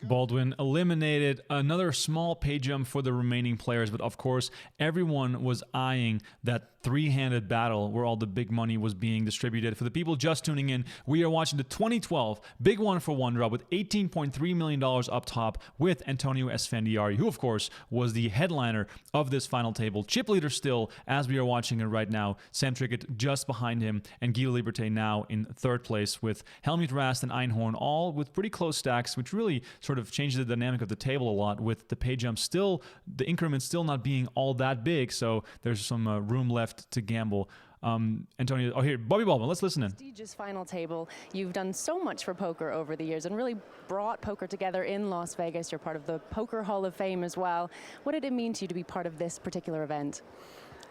Baldwin eliminated. Another small pay jump for the remaining players, but of course everyone was eyeing that three-handed battle where all the big money was being distributed. For the people just tuning in, we are watching the 2012 big one for one drop with $18.3 million up top with Antonio Esfandiari, who of course was the headliner of this final table. Chip leader still, as we are watching it right now, Sam Trickett just behind him, and Guy Liberté now in 3rd place with Helmut Rast and Einhorn, all with pretty close stacks, which really sort of changed the dynamic of the table a lot, with the pay jump still, the increment still not being all that big, so there's some room left to gamble. Antonio, here, Bobby Baldwin, let's listen in. Prestigious final table. You've done so much for poker over the years and really brought poker together in Las Vegas. You're part of the Poker Hall of Fame as well. What did it mean to you to be part of this particular event?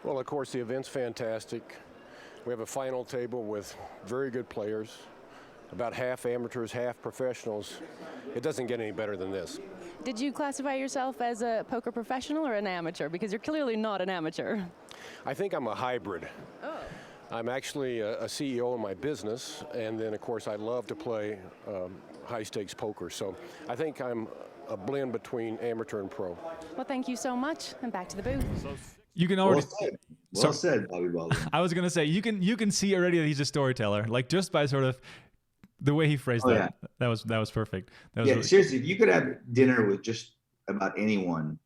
Well, of course, the event's fantastic. We have a final table with very good players, about half amateurs, half professionals. It doesn't get any better than this. Did you classify yourself as a poker professional or an amateur? Because you're clearly not an amateur. I think I'm a hybrid. Oh. I'm actually a CEO in my business, and then, of course, I love to play high-stakes poker. So I think I'm a blend between amateur and pro. Well, thank you so much, and back to the booth. You can already. Well said, Bobby Baldwin. I was gonna say you can see already that he's a storyteller, like just by sort of the way he phrased that. Yeah. That was perfect. That was yeah, really... seriously, if you could have dinner with just about anyone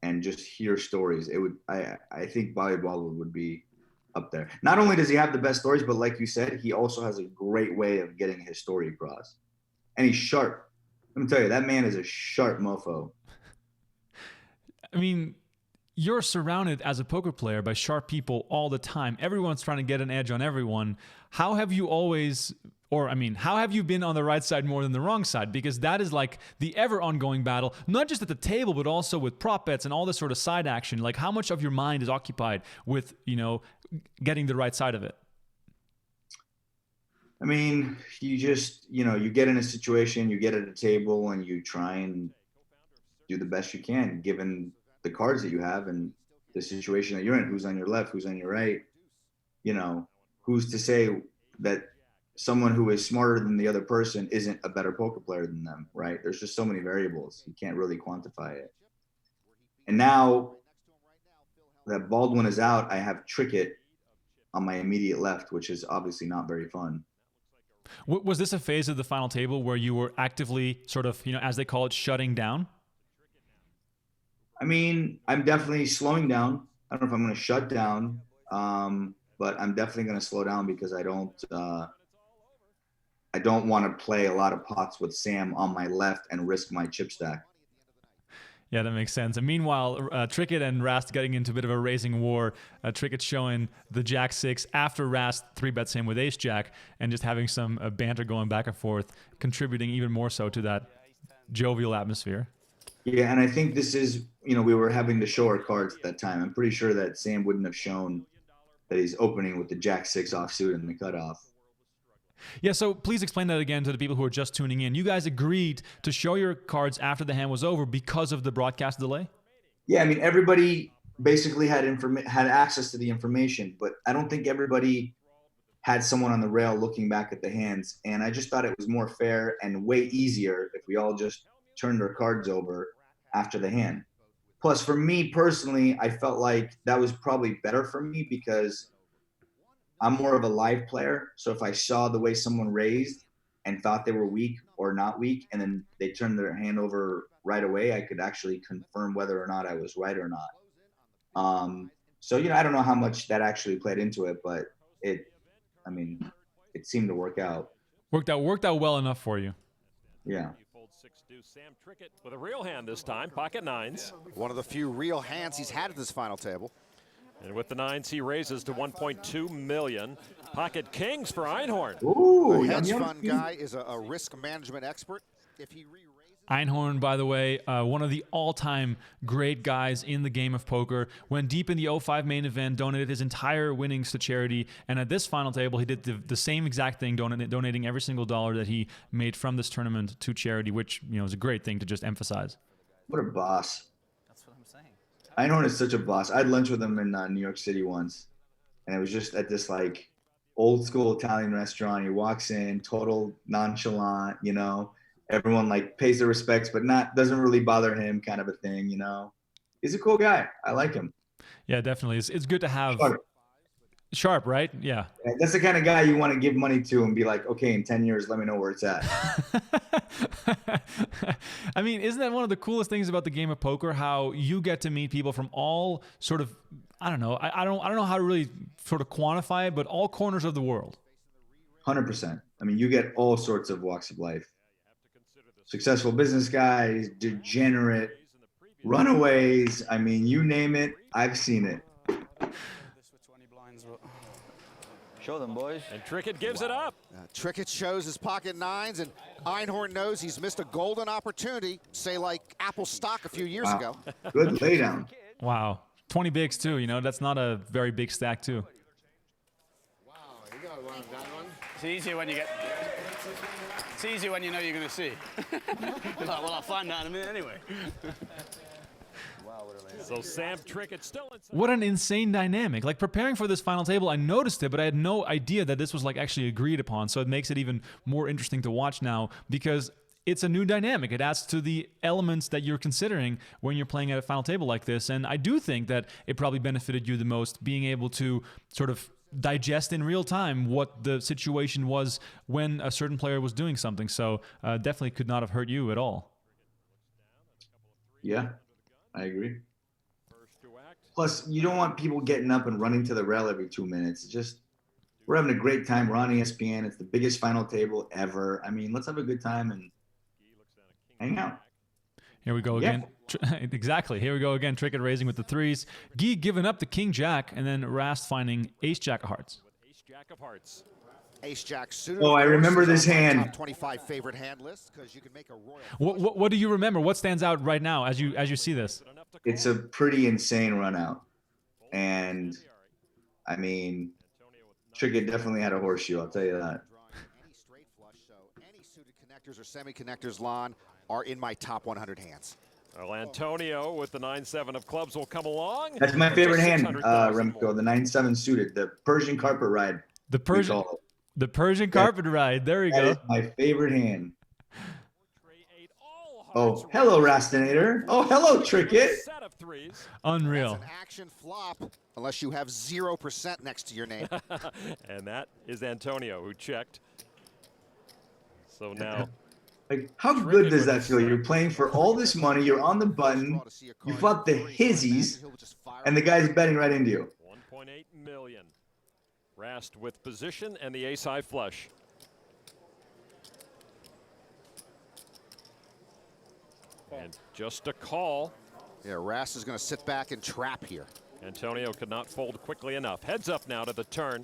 and just hear stories, it would. I think Bobby Baldwin would be up there. Not only does he have the best stories, but like you said, he also has a great way of getting his story across, and he's sharp. Let me tell you, that man is a sharp mofo. I mean, you're surrounded as a poker player by sharp people all the time. Everyone's trying to get an edge on everyone. How have you always, or I mean, how have you been on the right side more than the wrong side? Because that is like the ever ongoing battle, not just at the table, but also with prop bets and all this sort of side action. Like how much of your mind is occupied with, you know, getting the right side of it? I mean, you just, you know, you get in a situation, you get at a table and you try and do the best you can, given the cards that you have and the situation that you're in, who's on your left, who's on your right, you know, who's to say that someone who is smarter than the other person isn't a better poker player than them, right? There's just so many variables. You can't really quantify it. And now that Baldwin is out, I have Trickett on my immediate left, which is obviously not very fun. Was this a phase of the final table where you were actively sort of, as they call it, shutting down? I mean, I'm definitely slowing down. I don't know if I'm going to shut down, but I'm definitely going to slow down because I don't want to play a lot of pots with Sam on my left and risk my chip stack. Yeah, that makes sense. And meanwhile, Trickett and Rast getting into a bit of a raising war. Trickett showing the Jack-6 after Rast 3-bets him with Ace-Jack and just having some banter going back and forth, contributing even more so to that jovial atmosphere. Yeah, and I think this is, we were having to show our cards at that time. I'm pretty sure that Sam wouldn't have shown that he's opening with the Jack-6 offsuit and the cutoff. Yeah, so please explain that again to the people who are just tuning in. You guys agreed to show your cards after the hand was over because of the broadcast delay? Yeah, I mean, everybody basically had access to the information, but I don't think everybody had someone on the rail looking back at the hands. And I just thought it was more fair and way easier if we all just turned our cards over after the hand. Plus, for me personally, I felt like that was probably better for me because I'm more of a live player. So if I saw the way someone raised and thought they were weak or not weak, and then they turned their hand over right away, I could actually confirm whether or not I was right or not. So, I don't know how much that actually played into it, but it seemed to work out. Worked out well enough for you. Yeah. Sam Trickett with a real hand this time, pocket nines. One of the few real hands he's had at this final table. And with the nines, he raises to 1.2 million. Pocket kings for Einhorn. Ooh, the hedge fund guy is a risk management expert. If he re-raises Einhorn, by the way, one of the all-time great guys in the game of poker. Went deep in the 05 main event, donated his entire winnings to charity, and at this final table, he did the same exact thing, donating every single dollar that he made from this tournament to charity, which is a great thing to just emphasize. What a boss. That's what I'm saying. Einhorn is such a boss. I had lunch with him in New York City once, and it was just at this old school Italian restaurant. He walks in, total nonchalant, everyone pays their respects, but doesn't really bother him, kind of a thing. He's a cool guy. I like him. Yeah, definitely. It's good to have sharp, right? Yeah. That's the kind of guy you want to give money to and be like, okay, in 10 years, let me know where it's at. I mean, isn't that one of the coolest things about the game of poker? How you get to meet people from all sort of, I don't know. I don't know how to really sort of quantify it, but all corners of the world. 100%. I mean, you get all sorts of walks of life. Successful business guys, degenerate, runaways. I mean, you name it, I've seen it. Show them, boys. And Trickett gives it up. Trickett shows his pocket nines, and Einhorn knows he's missed a golden opportunity, say like Apple stock a few years ago. Good laydown. Wow. 20 bigs too, that's not a very big stack too. Wow, you got one of that one. It's easier when you get. It's easier when you know you're going to see. Well, I'll find out in a minute anyway. So Sam Trickett still inside. What an insane dynamic. Preparing for this final table, I noticed it, but I had no idea that this was actually agreed upon. So it makes it even more interesting to watch now because it's a new dynamic. It adds to the elements that you're considering when you're playing at a final table like this. And I do think that it probably benefited you the most, being able to sort of digest in real time what the situation was when a certain player was doing something. So definitely could not have hurt you at all. Yeah, I agree. Plus, you don't want people getting up and running to the rail every 2 minutes. It's just, we're having a great time. We're on ESPN. It's the biggest final table ever. I mean, let's have a good time and hang out. Here we go again. Exactly. Here we go again. Trickett raising with the threes. Guy giving up the king jack, and then Rast finding ace jack of hearts. Ace jack of hearts. Ace jack suited. Oh, I remember this hand. Top 25 favorite hand list because you can make a royal. What do you remember? What stands out right now as you see this? It's a pretty insane run out, and I mean, Trickett definitely had a horseshoe. I'll tell you that. Any straight flush, so any suited connectors or semi-connectors, Lon, are in my top 100 hands. Well, Antonio with the 9-7 of clubs will come along. That's my favorite hand, Remco, the 9-7 suited, the Persian carpet ride. The Persian. The Persian carpet ride. There we That go. is my favorite hand. Oh, hello, Rastinator. Oh, hello, Tricket. Unreal. That's an action flop, unless you have 0% next to your name. And that is Antonio, who checked. So now, like, how good does that feel? You're playing for all this money. You're on the button. You fought the hizzies, and the guy's betting right into you. 1.8 million. Rast with position and the ace-high flush. And just a call. Yeah, Rast is going to sit back and trap here. Antonio could not fold quickly enough. Heads up now to the turn.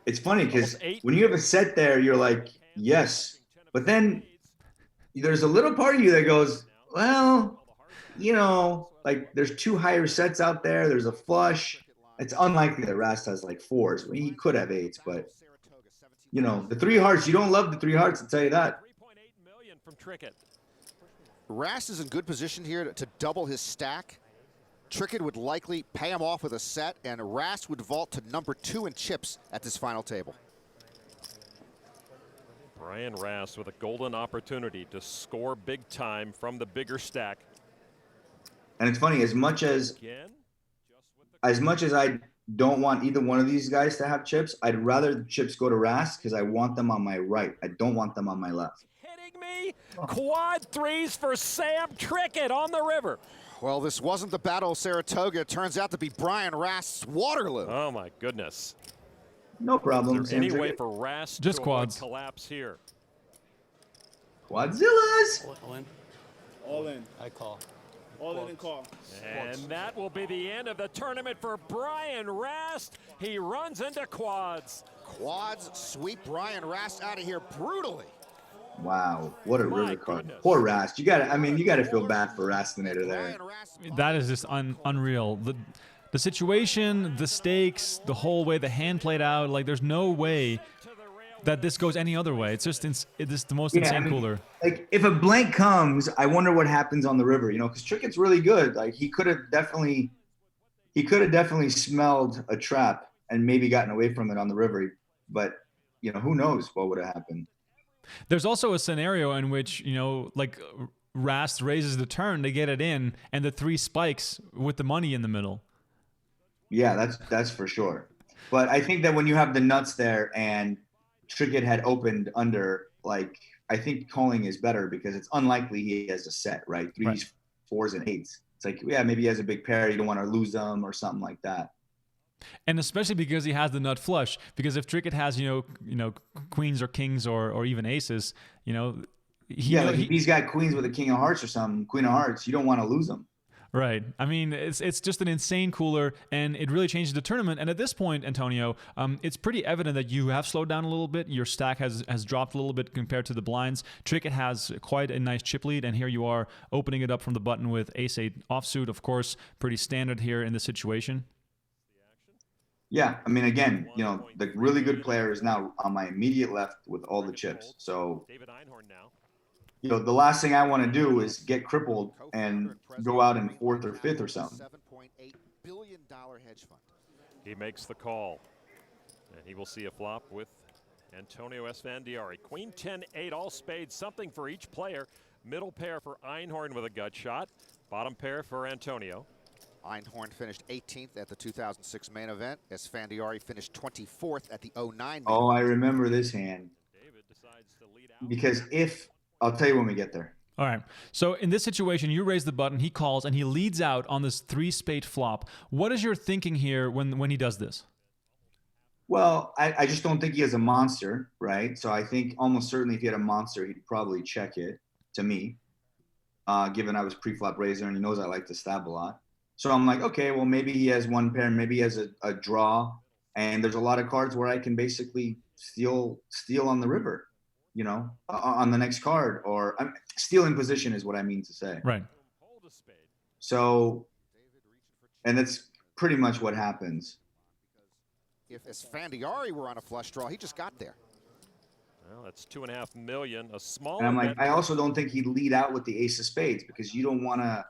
It's funny because when you have a set there, you're like, yes. But then there's a little part of you that goes, well, you know, like there's 2 higher sets out there. There's a flush. It's unlikely that Rast has like 4s. I mean, he could have 8s, but, you know, the 3 hearts, you don't love the 3 hearts, I'll tell you that. 3.8 million from Trickett. Rast is in good position here to double his stack. Trickett would likely pay him off with a set, and Rast would vault to number 2 in chips at this final table. Brian Rast with a golden opportunity to score big time from the bigger stack. And it's funny, as much as I don't want either one of these guys to have chips, I'd rather the chips go to Rast because I want them on my right. I don't want them on my left. Hitting me. Quad 3s for Sam Trickett on the river. Well, this wasn't the Battle of Saratoga. It turns out to be Brian Rast's Waterloo. Oh, my goodness. No problem. Is there any way for Rast just to quads collapse here? Quadzillas. All in. All in. I call. All in and call. And that will be the end of the tournament for Brian Rast. He runs into quads. Quads sweep Brian Rast out of here brutally. Wow, what a river card. Poor Rast. You gotta feel bad for Rastinator there. That is just unreal. The situation, the stakes, the whole way the hand played out, like there's no way that this goes any other way. It's just it's the most insane cooler. Like if a blank comes, I wonder what happens on the river, you know, because Trickett's really good. Like he could have definitely smelled a trap and maybe gotten away from it on the river. But, you know, who knows what would have happened. There's also a scenario in which, you know, like Rast raises the turn, they get it in, and the 3 spikes with the money in the middle. Yeah, that's for sure. But I think that when you have the nuts there and Trickett had opened under, like, I think calling is better because it's unlikely he has a set, right? 3s, 4s, and 8s. It's like, yeah, maybe he has a big pair. You don't want to lose them or something like that. And especially because he has the nut flush. Because if Trickett has, you know, queens or kings or even aces, you know, if he's got queens with a king of hearts or something, queen of hearts, you don't want to lose them. Right. I mean, it's just an insane cooler, and it really changes the tournament. And at this point, Antonio, it's pretty evident that you have slowed down a little bit. Your stack has dropped a little bit compared to the blinds. Trickett has quite a nice chip lead, and here you are opening it up from the button with ace-8 offsuit. Of course, pretty standard here in this situation. Yeah, I mean, again, you know, the really good player is now on my immediate left with all the chips. So, David Einhorn now. You know, the last thing I want to do is get crippled and go out in 4th or 5th or something. $7.8 billion hedge fund. He makes the call, and he will see a flop with Antonio Esfandiari. Queen 10-8, all spades, something for each player. Middle pair for Einhorn with a gut shot. Bottom pair for Antonio. Einhorn finished 18th at the 2006 main event. Esfandiari finished 24th at the 09 Oh, I remember this hand. David decides to lead out. Because I'll tell you when we get there. All right. So in this situation, you raise the button, he calls, and he leads out on this 3-spade flop. What is your thinking here when he does this? Well, I just don't think he has a monster, right? So I think almost certainly if he had a monster, he'd probably check it, to me, given I was pre-flop raiser and he knows I like to stab a lot. So I'm like, okay, well, maybe he has one pair, maybe he has a draw, and there's a lot of cards where I can basically steal on the river, you know, on the next card, or steal in position is what I mean to say. Right. So, and that's pretty much what happens. If Esfandiari were on a flush draw, he just got there. Well, that's $2.5 million, a small. And I'm like, I also don't think he'd lead out with the ace of spades because you don't want to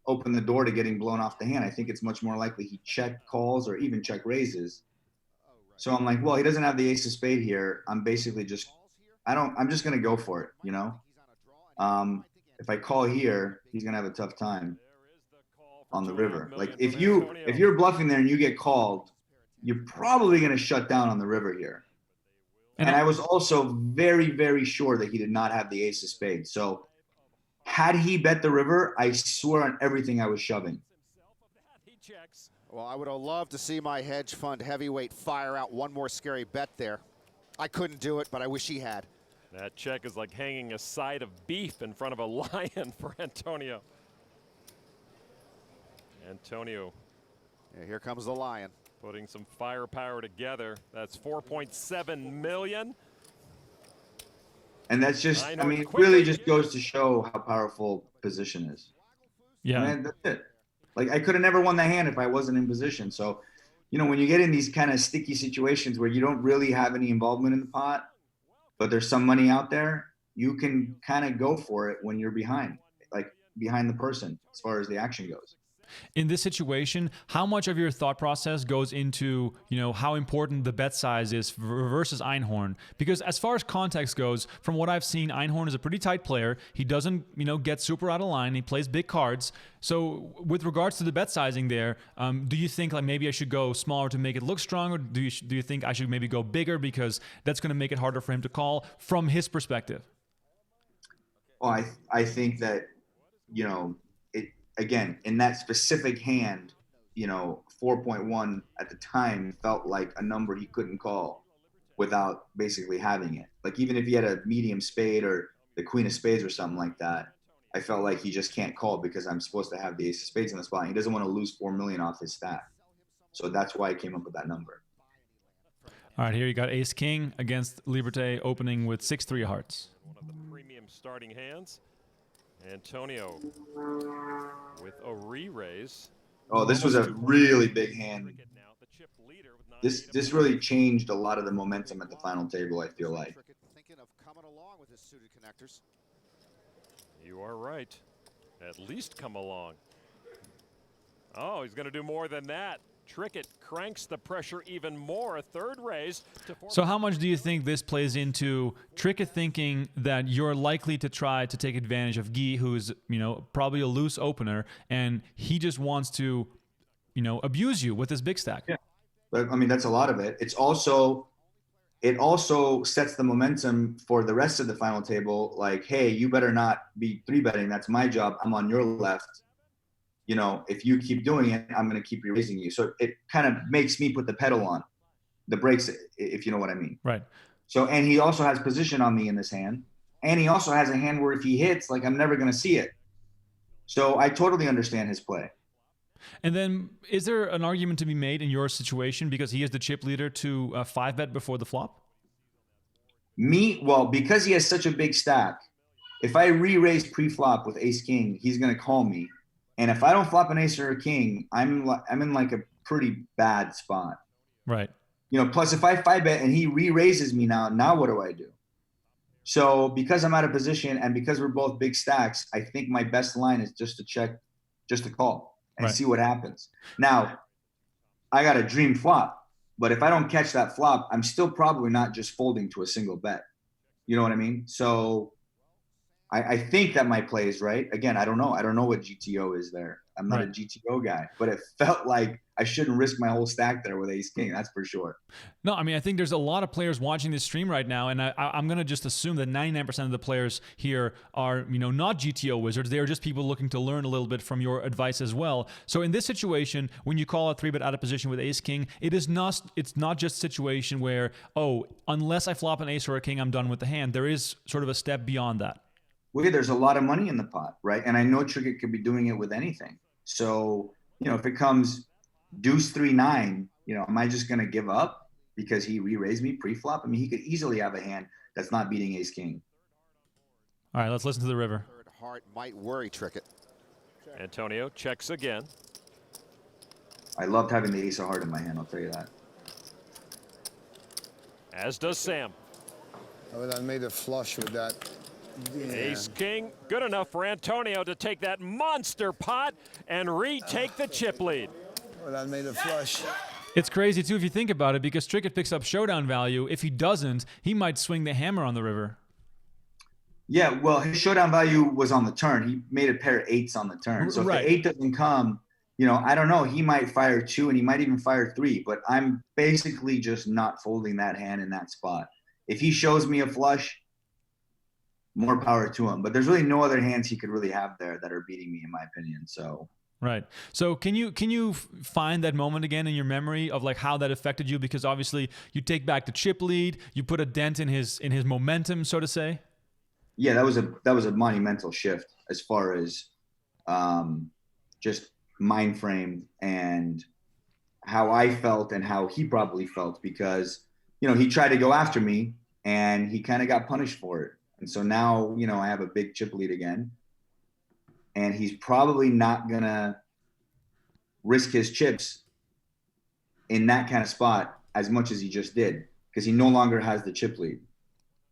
open the door to getting blown off the hand. I think it's much more likely he check calls or even check raises So I'm like, well, he doesn't have the ace of spade here. I'm basically just, I'm just going to go for it, you know? If I call here, he's going to have a tough time on the river. Like if you're bluffing there and you get called, you're probably going to shut down on the river here. And I was also very, very sure that he did not have the ace of spades. So had he bet the river, I swear on everything I was shoving. Well, I would have loved to see my hedge fund heavyweight fire out one more scary bet there. I couldn't do it, but I wish he had. That check is like hanging a side of beef in front of a lion for Antonio. Antonio. Yeah, here comes the lion. Putting some firepower together. That's 4.7 million. And that's just, I mean, it really just goes to show how powerful position is. Yeah. And that's it. Like, I could have never won the hand if I wasn't in position. So, you know, when you get in these kind of sticky situations where you don't really have any involvement in the pot, but there's some money out there, you can kind of go for it when you're behind, like behind the person as far as the action goes. In this situation, how much of your thought process goes into, you know, how important the bet size is versus Einhorn? Because as far as context goes, from what I've seen, Einhorn is a pretty tight player. He doesn't, you know, get super out of line. He plays big cards. So with regards to the bet sizing there, do you think like maybe I should go smaller to make it look stronger? Do you think I should maybe go bigger because that's going to make it harder for him to call from his perspective? Well, I think that, you know, again, in that specific hand, you know, 4.1 at the time felt like a number he couldn't call without basically having it. Like even if he had a medium spade or the queen of spades or something like that, I felt like he just can't call because I'm supposed to have the ace of spades in the spot. He doesn't want to lose 4 million off his stack. So that's why I came up with that number. All right, here you got ace king against Liberté opening with 6-3 hearts. One of the premium starting hands. Antonio with a re-raise. Oh, this was a really big hand. This really changed a lot of the momentum at the final table, I feel like. Thinking of coming along with his suited connectors. You are right. At least come along. Oh, he's going to do more than that. Trickett cranks the pressure even more. A third raise. So how much do you think this plays into Trickett thinking that you're likely to try to take advantage of Guy, who's, you know, probably a loose opener, and he just wants to, you know, abuse you with his big stack? Yeah, but I mean, that's a lot of it. It also sets the momentum for the rest of the final table. Like, hey, you better not be 3-betting. That's my job. I'm on your left. You know, if you keep doing it, I'm going to keep raising you. So it kind of makes me put the pedal on the brakes, if you know what I mean. Right. So, and he also has position on me in this hand. And he also has a hand where if he hits, like I'm never going to see it. So I totally understand his play. And then is there an argument to be made in your situation because he is the chip leader to 5-bet before the flop? Well, because he has such a big stack, if I re-raise pre-flop with ace king, he's going to call me. And if I don't flop an ace or a king, I'm in like a pretty bad spot. Right. You know, plus if I 5-bet and he re-raises me now what do I do? So because I'm out of position and because we're both big stacks, I think my best line is just to check, just to call and see what happens. Now, I got a dream flop, but if I don't catch that flop, I'm still probably not just folding to a single bet. You know what I mean? So I think that my play is right. Again, I don't know. I don't know what GTO is there. I'm not a GTO guy, but it felt like I shouldn't risk my whole stack there with ace king. That's for sure. No, I mean, I think there's a lot of players watching this stream right now, and I'm going to just assume that 99% of the players here are, you know, not GTO wizards. They are just people looking to learn a little bit from your advice as well. So in this situation, when you call a 3-bet out of position with ace king, it's not just a situation where, oh, unless I flop an ace or a king, I'm done with the hand. There is sort of a step beyond that. Well, there's a lot of money in the pot, right? And I know Trickett could be doing it with anything. So, you know, if it comes deuce 3-9, you know, am I just going to give up because he re-raised me pre-flop? I mean, he could easily have a hand that's not beating ace king. All right, let's listen to the river. Third heart might worry Trickett. Antonio checks again. I loved having the ace of heart in my hand, I'll tell you that. As does Sam. Oh, I made a flush with that. Yeah. Ace king, good enough for Antonio to take that monster pot and retake the chip lead. Well, that made a flush. It's crazy, too, if you think about it, because Trickett picks up showdown value. If he doesn't, he might swing the hammer on the river. Yeah, well, his showdown value was on the turn. He made a pair of 8s on the turn. So if Right. the 8 doesn't come, I don't know. He might fire 2 and he might even fire 3, but I'm basically just not folding that hand in that spot. If he shows me a flush, more power to him. But there's really no other hands he could really have there that are beating me, in my opinion. So. Right. So can you find that moment again in your memory of like how that affected you? Because obviously you take back the chip lead, you put a dent in his momentum, so to say. Yeah, that was a monumental shift as far as just mind frame and how I felt and how he probably felt, because he tried to go after me and he kind of got punished for it. And so now, I have a big chip lead again. And he's probably not going to risk his chips in that kind of spot as much as he just did, because he no longer has the chip lead.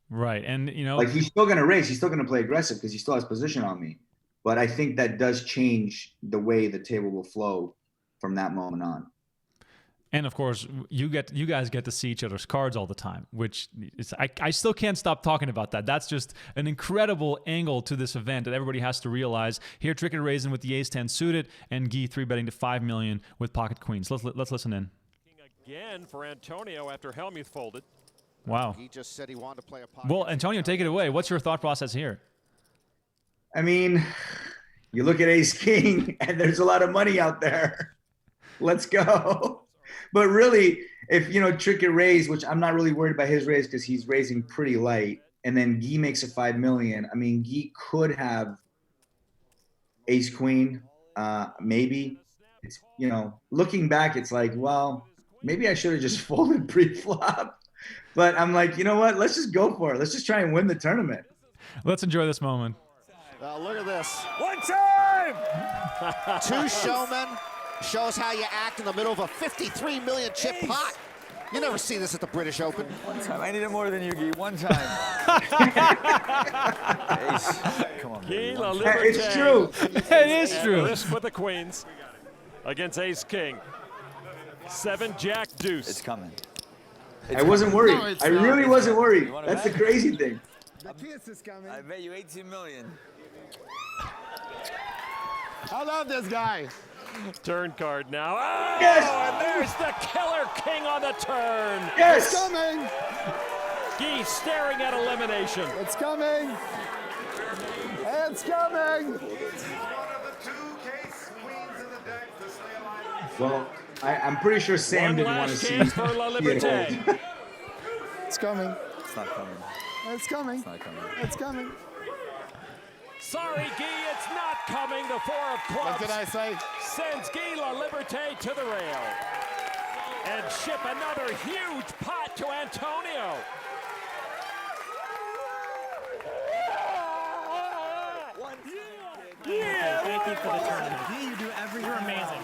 Right. And, like, he's still going to raise. He's still going to play aggressive because he still has position on me. But I think that does change the way the table will flow from that moment on. And of course, you guys get to see each other's cards all the time, which is, I still can't stop talking about that. That's just an incredible angle to this event that everybody has to realize. Here, Trickett raising with the ace-10 suited, and Guy 3-betting to $5 million with pocket queens. Let's listen in. Again for Antonio after Helmuth folded. Wow. He just said he wanted to play a pocket. Well, Antonio, take it away. What's your thought process here? I mean, you look at ace-king, and there's a lot of money out there. Let's go. But really, if, Trickett raise, which I'm not really worried about his raise because he's raising pretty light, and then Guy makes a $5 million. I mean, Guy could have ace queen, maybe. It's, looking back, it's like, well, maybe I should have just folded pre-flop. But I'm like, you know what? Let's just go for it. Let's just try and win the tournament. Let's enjoy this moment. Look at this. One time! Two showmen. Shows how you act in the middle of a 53 million chip pot. You never see this at the British Open. One time. I needed more than you, Guy. One time. Ace. Come on, Guy baby. It's true. It is true. Risk with the queens against ace-king. 7 jack deuce. It's coming. I wasn't worried. No, it's I not. really wasn't worried. You wanna That's the bet? crazy thing. The kiss is coming. I bet you 18 million. I love this guy. Turn card now. Oh, Yes! and there's the killer king on the turn. Yes! It's coming. Guy staring at elimination. It's coming. It's coming. Well, I'm pretty sure Sam One didn't want to last see chance for La Liberté. it. It's coming. It's not coming. It's coming. It's not coming. It's coming. Sorry, Guy, it's not coming. The 4 of clubs What did I say? sends Guy La Liberté to the rail. And ship another huge pot to Antonio. Yeah. Thank you for the tournament. You're amazing.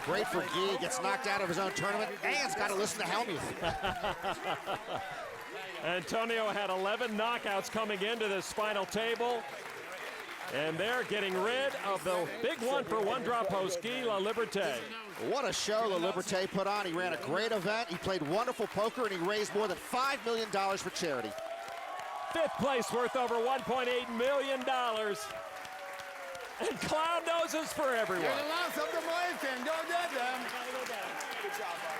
Great for Guy. Gets knocked out of his own tournament. And's got to listen to Helmuth. Antonio had 11 knockouts coming into this final table. And they're getting rid of the big one for one drop host, Guy La Liberté. What a show La Liberté put on. He ran a great event. He played wonderful poker, and he raised more than $5 million for charity. 5th place worth over $1.8 million. And clown noses for everyone. Go get them.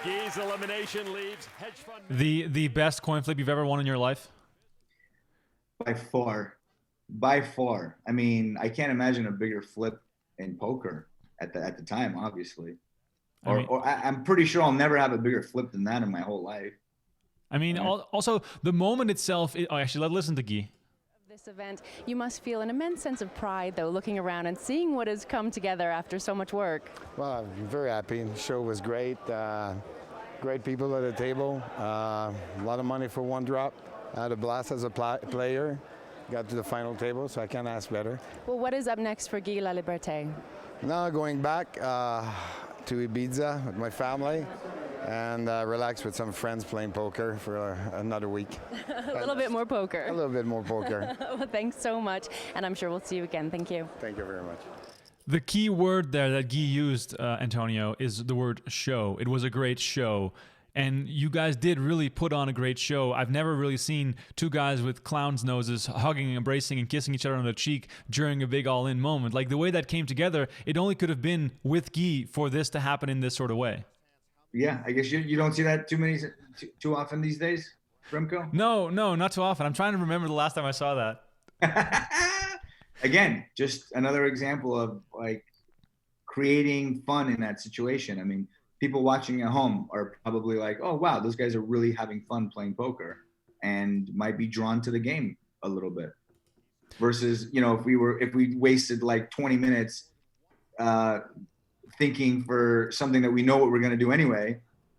Guy's elimination leaves hedge fund. The best coin flip you've ever won in your life? By far. By far. I mean, I can't imagine a bigger flip in poker at the time, obviously. I'm pretty sure I'll never have a bigger flip than that in my whole life. I mean, also the moment itself. Actually, let's listen to Guy. This event, you must feel an immense sense of pride, though, looking around and seeing what has come together after so much work. Well, I'm very happy. The show was great. Great people at the table. A lot of money for one drop. I had a blast as a player. Got to the final table, so I can't ask better. Well, what is up next for Guy La Liberté? Now going back to Ibiza with my family and relax with some friends playing poker for another week. A little bit more poker. A little bit more poker. Well, thanks so much, and I'm sure we'll see you again. Thank you. Thank you very much. The key word there that Guy used, Antonio, is the word show. It was a great show. And you guys did really put on a great show. I've never really seen two guys with clown's noses hugging, embracing, and kissing each other on the cheek during a big all-in moment. Like, the way that came together, it only could have been with Guy for this to happen in this sort of way. Yeah, I guess you don't see that too often these days, Remco? No, not too often. I'm trying to remember the last time I saw that. Again, just another example of like creating fun in that situation. I mean, people watching at home are probably like, oh, wow, those guys are really having fun playing poker and might be drawn to the game a little bit. Versus, you know, if we wasted like 20 minutes thinking for something that we know what we're going to do anyway,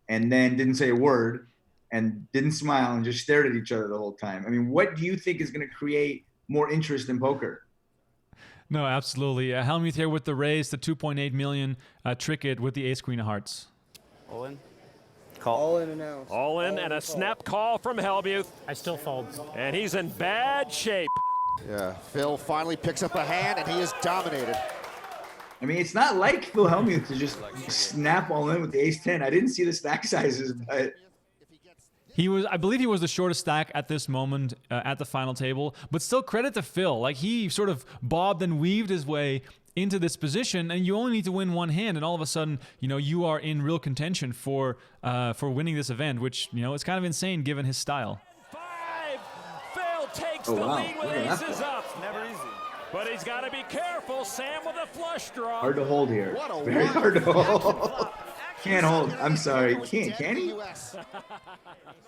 and then didn't say a word and didn't smile and just stared at each other the whole time. I mean, what do you think is going to create more interest in poker? No, absolutely. Helmuth here with the raise to 2.8 million. Trick it with the ace queen of hearts. All in? Call. All in and out. All in and a snap call from Helmuth. I still fold. And he's in bad shape. Yeah, Phil finally picks up a hand, and he is dominated. I mean, it's not like Phil Hellmuth to just snap all in with the ace-10. I didn't see the stack sizes, but... I believe he was the shortest stack at this moment at the final table, but still credit to Phil. Like, he sort of bobbed and weaved his way into this position, and you only need to win one hand, and all of a sudden, you know, you are in real contention for winning this event, which, you know, is kind of insane given his style. 5. Phil takes the lead with aces up. Never easy. But he's got to be careful. Sam with a flush draw. Hard to hold here. Very hard to hold. Can't hold. I'm sorry. Can he?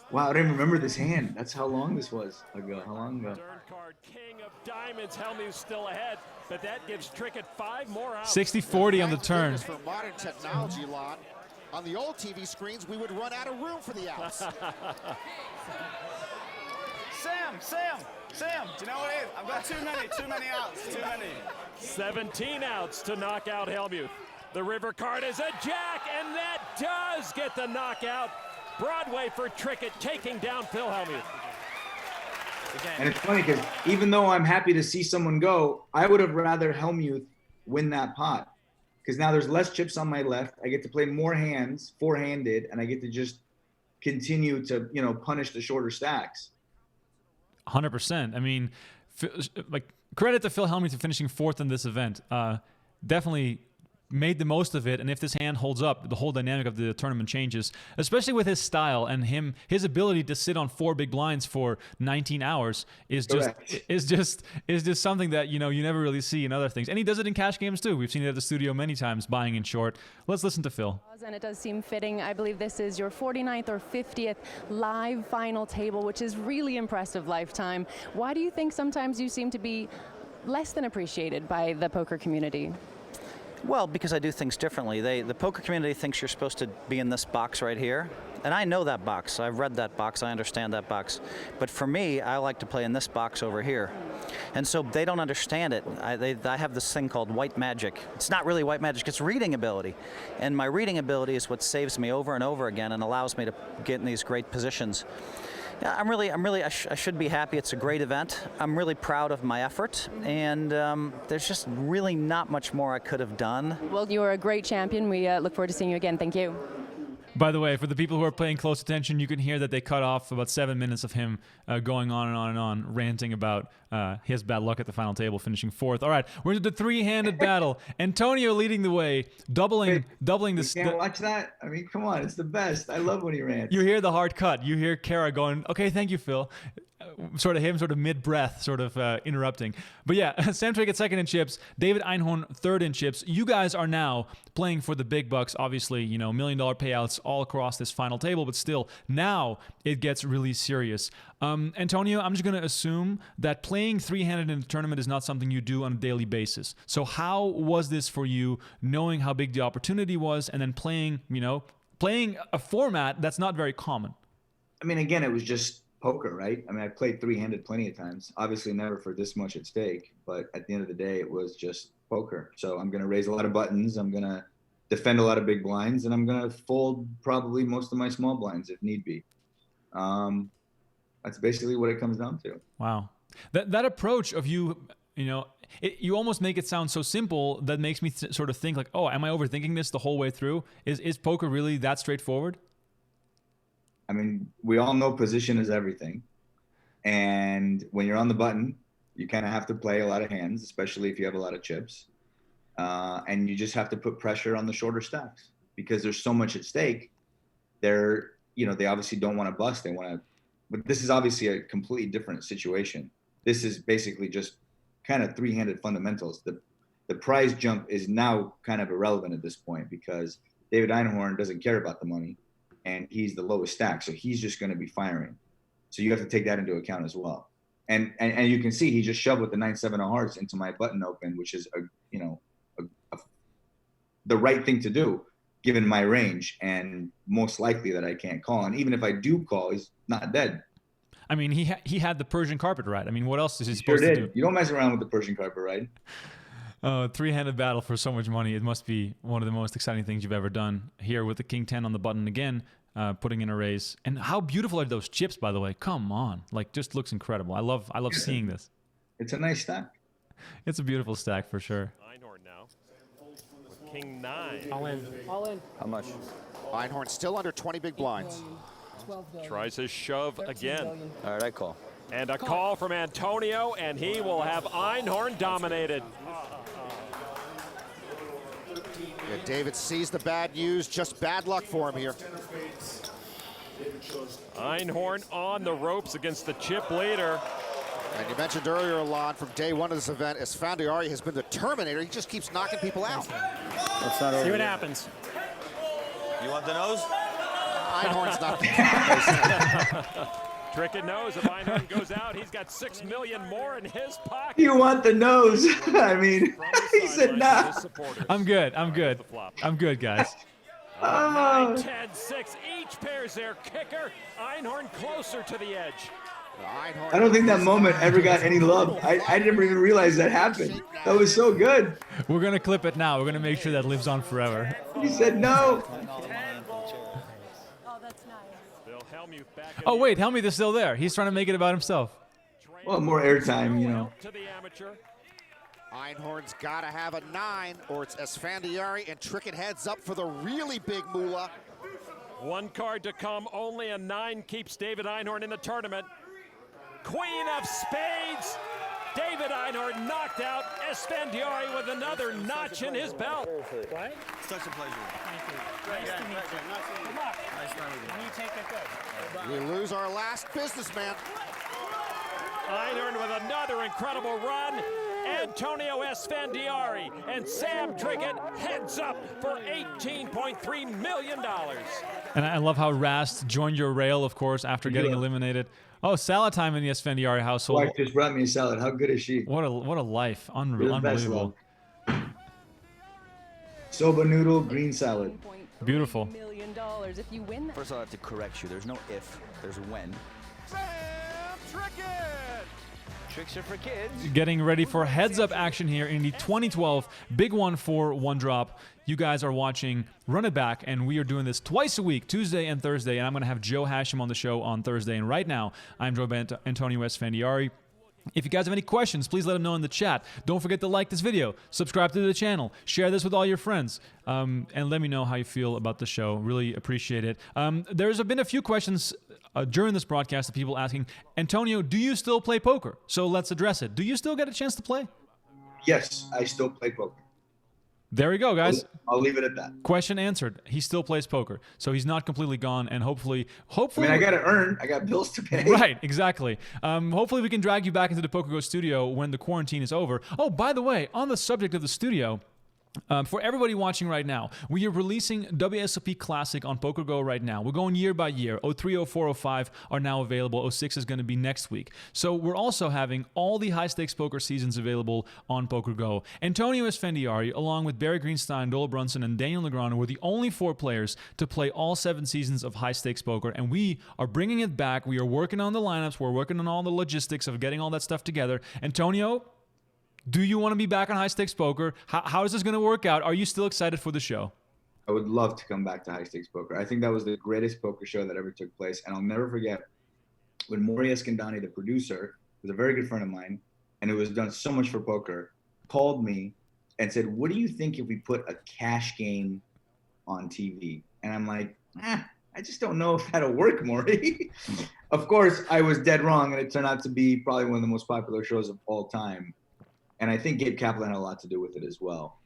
Wow, I didn't remember this hand. That's how long this was ago. How long ago? Third card, king of diamonds. Helmuth still ahead, but that gives Trickett 5 more outs. 60-40 on the turn. For modern technology, lot. On the old TV screens, we would run out of room for the outs. Sam, do you know what it is? I've got too many outs, too many. 17 outs to knock out Helmuth. The river card is a jack, and that does get the knockout. Broadway for Trickett, taking down Phil Helmuth. And it's funny because even though I'm happy to see someone go, I would have rather Helmuth win that pot. Because now there's less chips on my left. I get to play more hands, four-handed, and I get to just continue to, you know, punish the shorter stacks. 100%. I mean, like, credit to Phil Helmuth for finishing 4th in this event. Definitely made the most of it, and if this hand holds up, the whole dynamic of the tournament changes, especially with his style and his ability to sit on 4 big blinds for 19 hours is just something that, you know, you never really see in other things. And he does it in cash games too. We've seen it at the studio many times, buying in short. Let's listen to Phil. And it does seem fitting. I believe this is your 49th or 50th live final table, which is really impressive lifetime. Why do you think sometimes you seem to be less than appreciated by the poker community? Well, because I do things differently. The poker community thinks you're supposed to be in this box right here. And I know that box. I've read that box. I understand that box. But for me, I like to play in this box over here. And so they don't understand it. I have this thing called white magic. It's not really white magic. It's reading ability. And my reading ability is what saves me over and over again and allows me to get in these great positions. I should be happy. It's a great event. I'm really proud of my effort, and there's just really not much more I could have done. Well, you are a great champion. We look forward to seeing you again. Thank you. By the way, for the people who are paying close attention, you can hear that they cut off about 7 minutes of him going on and on and on, ranting about his bad luck at the final table, finishing 4th. All right, we're into the 3-handed battle. Antonio leading the way, doubling this. You can't watch that? I mean, come on, it's the best. I love when he rants. You hear the hard cut. You hear Kara going, okay, thank you, Phil. Sort of mid-breath, interrupting. But yeah, Sam Trickett 2nd in chips, David Einhorn 3rd in chips. You guys are now playing for the big bucks. Obviously, you know, $1 million payouts all across this final table, but still, now it gets really serious. Antonio, I'm just going to assume that playing 3-handed in a tournament is not something you do on a daily basis. So how was this for you, knowing how big the opportunity was, and then playing a format that's not very common? I mean, again, it was just poker, right? I mean, I played 3-handed plenty of times, obviously never for this much at stake, but at the end of the day, it was just poker. So I'm going to raise a lot of buttons. I'm going to defend a lot of big blinds, and I'm going to fold probably most of my small blinds if need be. That's basically what it comes down to. Wow. That approach of you You know, you almost make it sound so simple that makes me sort of think like, oh, am I overthinking this the whole way through? Is poker really that straightforward? I mean, we all know position is everything. And when you're on the button, you kind of have to play a lot of hands, especially if you have a lot of chips. And you just have to put pressure on the shorter stacks because there's so much at stake. They're, you know, they obviously don't want to bust. They want to, but this is obviously a completely different situation. This is basically just kind of three-handed fundamentals. The prize jump is now kind of irrelevant at this point because David Einhorn doesn't care about the money and he's the lowest stack. So he's just going to be firing. So you have to take that into account as well. And you can see he just shoved with the 9-7 of hearts into my button open, which is the right thing to do given my range and most likely that I can't call. And even if I do call, he's not dead. I mean, he had the Persian carpet right. I mean, what else is he supposed to do? You don't mess around with the Persian carpet right. Three-handed battle for so much money. It must be one of the most exciting things you've ever done. Here with the King 10 on the button again, putting in a raise. And how beautiful are those chips, by the way? Come on, like just looks incredible. I love seeing this. It's a nice stack. It's a beautiful stack for sure. Einhorn now with King 9. All in. All in. How much? Einhorn still under 20 big blinds. Tries his shove again. All right, I call. And a call from Antonio, and he will have Einhorn dominated. Yeah, David sees the bad news, just bad luck for him here. Einhorn on the ropes against the chip leader. And you mentioned earlier, Alon, from day one of this event, Esfandiari has been the Terminator. He just keeps knocking people out. Let's not See what happens. You want the nose? Einhorn's not the Trickett knows if Einhorn goes out, he's got $6 million more in his pocket. You want the nose? I mean, he said nah. I'm good. I'm good. I'm good, guys. 9, 10, 6. Each pairs their kicker. Einhorn closer to the edge. I don't think that moment ever got any love. I never even realized that happened. That was so good. We're going to clip it now. We're going to make sure that lives on forever. He said no. Oh, wait, Helmuth is still there. He's trying to make it about himself. Well, more airtime, you know. Einhorn's got to have a 9, or it's Esfandiari and Trickett heads up for the really big moolah. One card to come. Only a 9 keeps David Einhorn in the tournament. Queen of spades. David Einhorn knocked out Esfandiari with another notch in his belt. What? Such a pleasure. Thank you. Nice to meet you. Good luck. Nice to meet you. When you take it good. We lose our last businessman. Einhorn with another incredible run. Antonio Esfandiari and Sam Trickett heads up for $18.3 million. And I love how Rast joined your rail, of course, after getting eliminated. Oh, salad time in the Esfandiari household. Wife just brought me a salad. How good is she? What a life. Unbelievable. Soba noodle, green salad. Beautiful. If you win. First, I'll have to correct you. There's no if, there's when. Sam Trickett! Tricks are for kids. Getting ready for heads-up action here in the 2012 Big One for One Drop. You guys are watching Run It Back, and we are doing this twice a week, Tuesday and Thursday, and I'm going to have Joe Hashim on the show on Thursday. And right now, I'm joined by Antonio Esfandiari. If you guys have any questions, please let them know in the chat. Don't forget to like this video, subscribe to the channel, share this with all your friends, and let me know how you feel about the show. Really appreciate it. There's been a few questions during this broadcast of people asking, Antonio, do you still play poker? So let's address it. Do you still get a chance to play? Yes, I still play poker. There we go, guys. I'll leave it at that. Question answered. He still plays poker, so he's not completely gone. And hopefully, I mean, I got to earn. I got bills to pay. Right, exactly. Hopefully, we can drag you back into the PokerGO studio when the quarantine is over. Oh, by the way, on the subject of the studio. For everybody watching right now, we are releasing WSOP Classic on PokerGO right now. We're going year by year. 03, 04, 05 are now available. 06 is going to be next week. So we're also having all the high-stakes poker seasons available on PokerGO. Antonio Esfandiari, along with Barry Greenstein, Dola Brunson, and Daniel Negreanu, were the only 4 players to play all 7 seasons of high-stakes poker, and we are bringing it back. We are working on the lineups. We're working on all the logistics of getting all that stuff together. Antonio, do you want to be back on High Stakes Poker? How is this going to work out? Are you still excited for the show? I would love to come back to High Stakes Poker. I think that was the greatest poker show that ever took place. And I'll never forget when Maury Escandani, the producer, was a very good friend of mine, and who has done so much for poker, called me and said, "What do you think if we put a cash game on TV?" And I'm like, I just don't know if that'll work, Maury. Of course, I was dead wrong, and it turned out to be probably one of the most popular shows of all time. And I think Gabe Kaplan had a lot to do with it as well.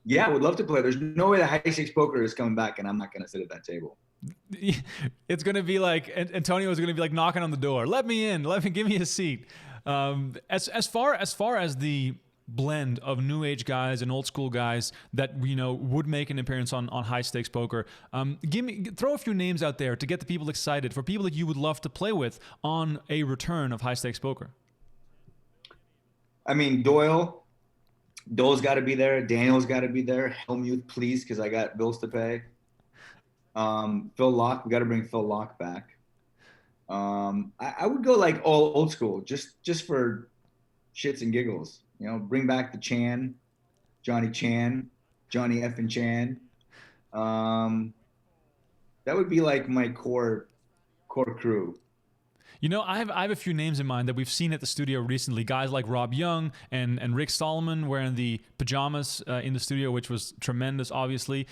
Yeah, I would love to play. There's no way that high stakes poker is coming back, and I'm not going to sit at that table. It's going to be like Antonio is going to be like knocking on the door. Let me in. Give me a seat. As far as the blend of new age guys and old school guys that would make an appearance on high stakes poker, throw a few names out there to get the people excited for people that you would love to play with on a return of high stakes poker. I mean, Dole's got to be there. Daniel's got to be there. Helmuth, please, because I got bills to pay. Phil Locke, we got to bring Phil Locke back. I would go like all old school, just for shits and giggles. Bring back the Johnny effing Chan. That would be like my core crew. I have a few names in mind that we've seen at the studio recently. Guys like Rob Young and Rick Solomon wearing the pajamas in the studio, which was tremendous, obviously.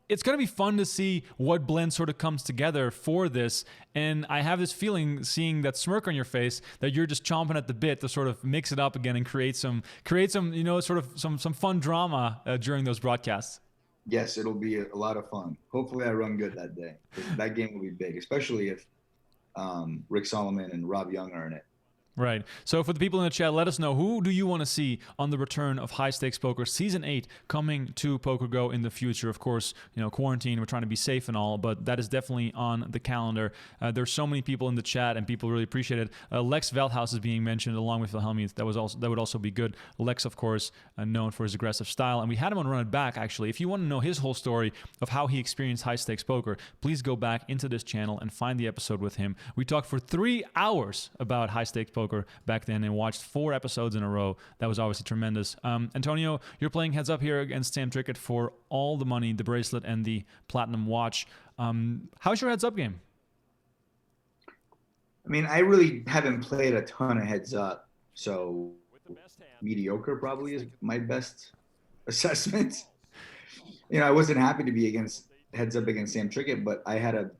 It's going to be fun to see what blend sort of comes together for this. And I have this feeling, seeing that smirk on your face, that you're just chomping at the bit to sort of mix it up again and create some sort of some fun drama during those broadcasts. Yes, it'll be a lot of fun. Hopefully I run good that day. That game will be big, especially if Rick Solomon and Rob Young are in it. Right. So for the people in the chat, let us know, who do you want to see on the return of High Stakes Poker Season 8 coming to PokerGo in the future? Of course, quarantine, we're trying to be safe and all, but that is definitely on the calendar. There's so many people in the chat, and people really appreciate it. Lex Veldhuis is being mentioned along with Phil Helmuth. That would also be good. Lex, of course, known for his aggressive style, and we had him on Run It Back, actually. If you want to know his whole story of how he experienced High Stakes Poker, please go back into this channel and find the episode with him. We talked for 3 hours about High Stakes Poker back then and watched 4 episodes in a row. That was obviously tremendous. Antonio, you're playing heads up here against Sam Trickett for all the money, the bracelet, and the platinum watch. How's your heads up game? I mean, I really haven't played a ton of heads up, so mediocre probably is my best assessment. I wasn't happy to be heads up against Sam Trickett, but I had a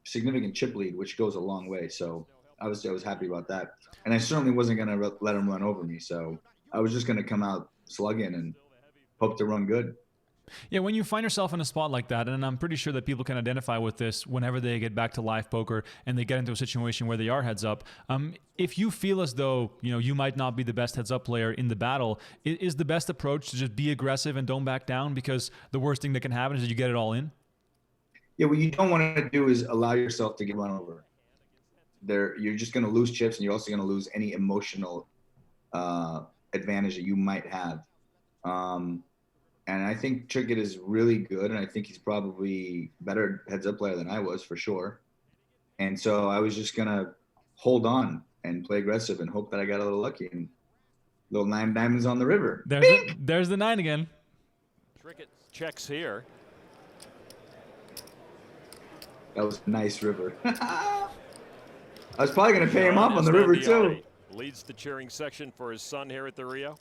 significant chip lead, which goes a long way. So I was happy about that. And I certainly wasn't going to let him run over me. So I was just going to come out slugging and hope to run good. Yeah, when you find yourself in a spot like that, and I'm pretty sure that people can identify with this whenever they get back to live poker and they get into a situation where they are heads up, if you feel as though you might not be the best heads up player in the battle, is the best approach to just be aggressive and don't back down, because the worst thing that can happen is that you get it all in? Yeah, what you don't want to do is allow yourself to get run over. You're just going to lose chips, and you're also going to lose any emotional advantage that you might have. And I think Trickett is really good, and I think he's probably better heads-up player than I was, for sure. And so I was just going to hold on and play aggressive and hope that I got a little lucky. And little 9 diamonds on the river. There's the 9 again. Trickett checks here. That was a nice river. I was probably going to pay him off on the river, too. Leads the cheering section for his son here at the Rio.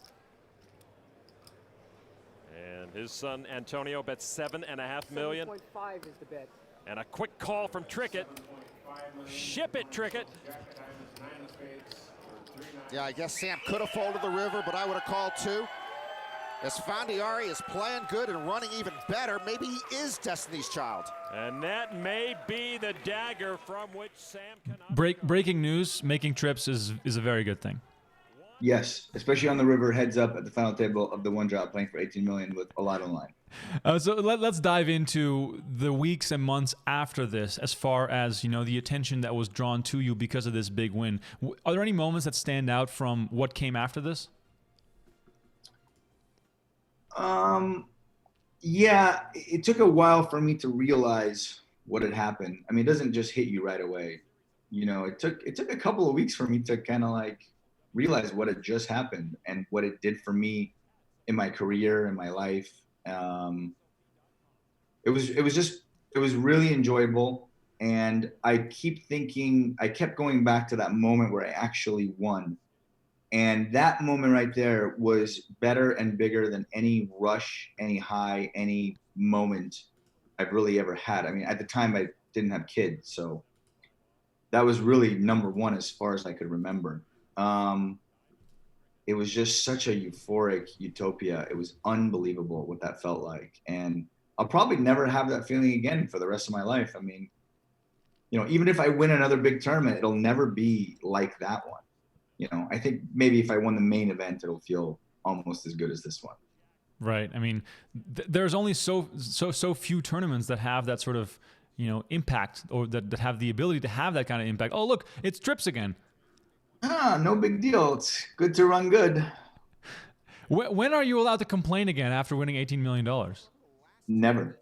And his son, Antonio, bets $7.5 million. 7.5 is the bet. And a quick call from Trickett. Ship it, Trickett. Yeah, I guess Sam could have folded the river, but I would have called too. Esfandiari is playing good and running even better. Maybe he is Destiny's Child. And that may be the dagger from which Sam cannot... Breaking news, making trips is a very good thing. Yes, especially on the river, heads up at the final table of the one drop, playing for $18 million with a lot on line. So let's dive into the weeks and months after this, as far as the attention that was drawn to you because of this big win. Are there any moments that stand out from what came after this? Yeah, it took a while for me to realize what had happened. I mean, it doesn't just hit you right away. It took a couple of weeks for me to kind of realize what had just happened and what it did for me in my career and my life. It was really enjoyable. And I kept going back to that moment where I actually won. And that moment right there was better and bigger than any rush, any high, any moment I've really ever had. I mean, at the time I didn't have kids, so that was really number one as far as I could remember. It was just such a euphoric utopia. It was unbelievable what that felt like. And I'll probably never have that feeling again for the rest of my life. I mean, you know, even if I win another big tournament, it'll never be like that one. You know, I think maybe if I won the main event, it'll feel almost as good as this one. Right. I mean, there's only so few tournaments that have that sort of, you know, impact, or that have the ability to have that kind of impact. Oh, look, it's trips again. No big deal. It's good to run good. When are you allowed to complain again after winning $18 million? Never.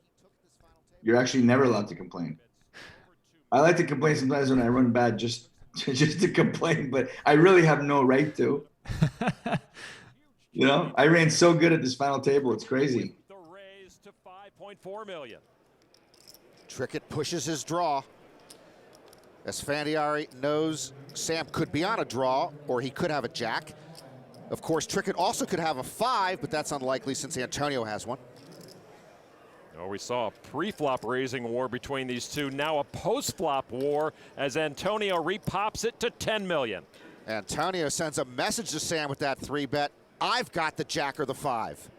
You're actually never allowed to complain. I like to complain sometimes when I run bad, just to complain, but I really have no right to. You know, I ran so good at this final table. It's crazy. The raise to $5.4 million. Trickett pushes his draw. Esfandiari knows Sam could be on a draw, or he could have a jack. Of course, Trickett also could have a 5, but that's unlikely since Antonio has one. Oh, we saw a pre-flop raising war between these two. Now a post-flop war as Antonio repops it to $10 million. Antonio sends a message to Sam with that 3-bet. I've got the jack or the 5.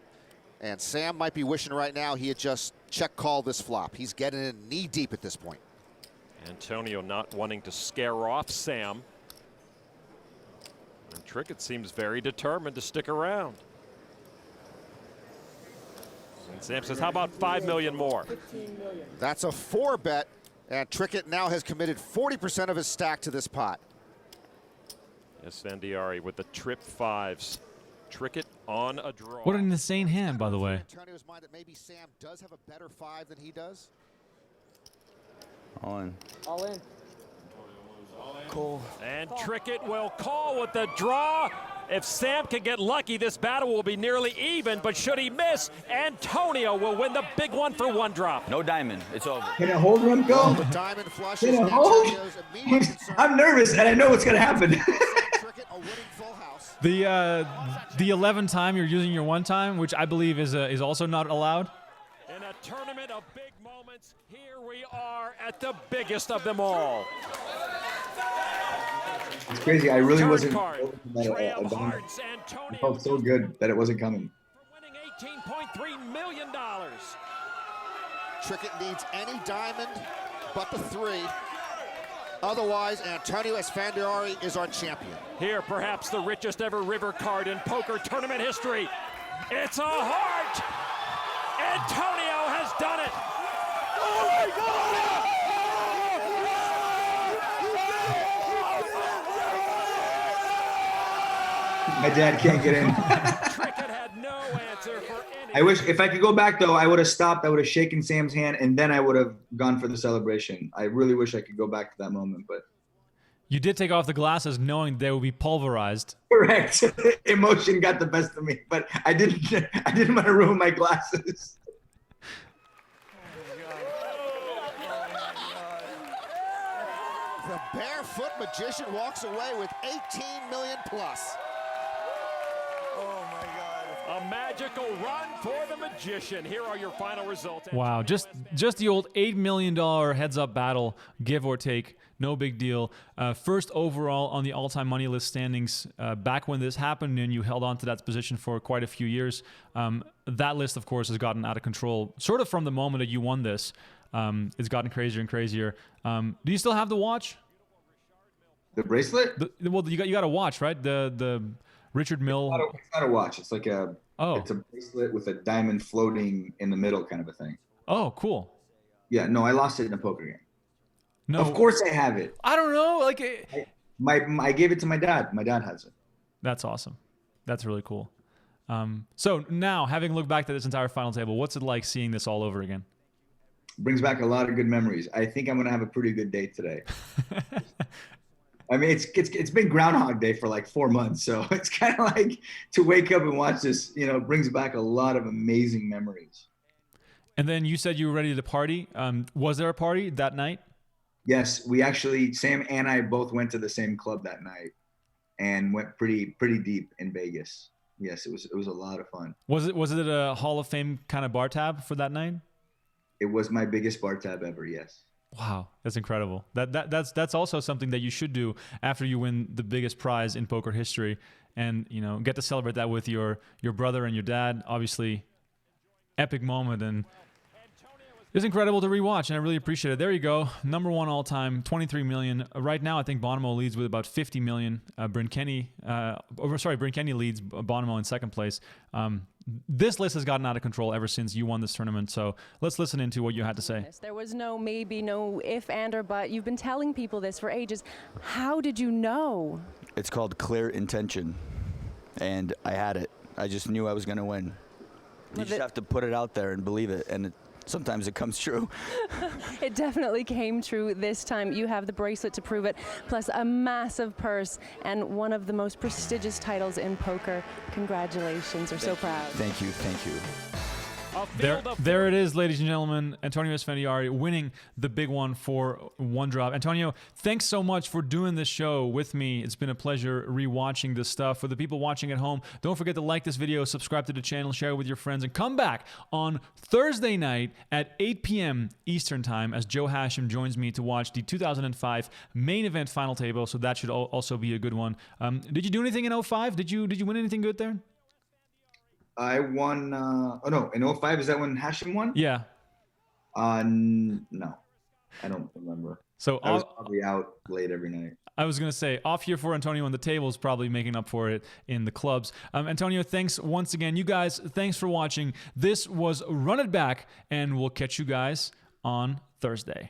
And Sam might be wishing right now he had just check called this flop. He's getting in knee deep at this point. Antonio not wanting to scare off Sam. And Trickett seems very determined to stick around. And Sam says, how about $5 million more? That's a 4-bet, and Trickett now has committed 40% of his stack to this pot. Esfandiari with the trip 5s. Trickett on a draw. What an insane hand, by the way. Antonio's mind that maybe Sam does have a better 5 than he does. All in. All in. Cool. And Trickett will call with the draw. If Sam can get lucky, this battle will be nearly even, but should he miss, Antonio will win the big one for one drop. No diamond. It's over. Can a hold run go? The diamond flush Can is it hold? Antonio's immediate concern. I'm nervous, and I know what's going to happen. Trickett, a winning full house. The 11 time you're using your 1 time, which I believe is also not allowed. In a tournament of big moments, here we are at the biggest of them all. It's crazy. I really Turn wasn't. card. Trail I hearts. Antonio felt so good that it wasn't coming. winning $18.3 million. Trickett needs any diamond but the 3. Otherwise, Antonio Esfandiari is our champion. Here, perhaps the richest ever river card in poker tournament history. It's a heart. Antonio has done it. Oh my God! My dad can't get in. Trickett had no answer for any. I wish, if I could go back though, I would have stopped. I would have shaken Sam's hand, and then I would have gone for the celebration. I really wish I could go back to that moment, but. You did take off the glasses knowing they would be pulverized. Correct. Emotion got the best of me, but I didn't want to ruin my glasses. The barefoot magician walks away with 18 million plus. A magical run for the magician. Here are your final results. Wow, just the old $8 million heads-up battle, give or take. No big deal. First overall on the all-time money list standings back when this happened, and you held on to that position for quite a few years. That list, of course, has gotten out of control, sort of from the moment that you won this. It's gotten crazier and crazier. Do you still have the watch? The bracelet? Well, you got a watch, right? The Richard Mill. It's not a watch. It's like it's a bracelet with a diamond floating in the middle, kind of a thing. Oh, cool. Yeah, no, I lost it in a poker game. No, of course I have it. I don't know. I gave it to my dad. My dad has it. That's awesome. That's really cool. So now, having looked back at this entire final table, what's it like seeing this all over again? Brings back a lot of good memories. I think I'm gonna have a pretty good day today. I mean, it's been Groundhog Day for like 4 months, so it's kind of like to wake up and watch this. You know, brings back a lot of amazing memories. And then you said you were ready to party. Was there a party that night? Yes, we actually, Sam and I both went to the same club that night and went pretty deep in Vegas. Yes, it was a lot of fun. Was it a Hall of Fame kind of bar tab for that night? It was my biggest bar tab ever, yes. Wow, that's incredible. That's also something that you should do after you win the biggest prize in poker history, and get to celebrate that with your brother and your dad. Obviously, epic moment, and it's incredible to rewatch, and I really appreciate it. There you go, #1 all time, 23 million. Right now, I think Bonomo leads with about 50 million. Bryn Kenny leads Bonomo in second place. This list has gotten out of control ever since you won this tournament, so let's listen into what you had to say. There was no maybe, no if, and, or but. You've been telling people this for ages. How did you know? It's called clear intention, and I had it. I just knew I was going to win. You just have to put it out there and believe it, and sometimes it comes true. It definitely came true this time. You have the bracelet to prove it, plus a massive purse and one of the most prestigious titles in poker. Congratulations. We're so proud. Thank you. Thank you. There it is, ladies and gentlemen. Antonio Esfandiari winning the big one for one drop. Antonio, thanks so much for doing this show with me. It's been a pleasure rewatching this stuff. For the people watching at home, don't forget to like this video, subscribe to the channel, share it with your friends, and come back on Thursday night at 8 p.m. Eastern Time as Joe Hashim joins me to watch the 2005 main event final table. So that should also be a good one. Did you do anything in 05? Did you win anything good there? I won. In 05, is that when Hashim won? Yeah. No, I don't remember. So I was probably out late every night. I was going to say, off here for Antonio on the table is probably making up for it in the clubs. Antonio, thanks once again. You guys, thanks for watching. This was Run It Back, and we'll catch you guys on Thursday.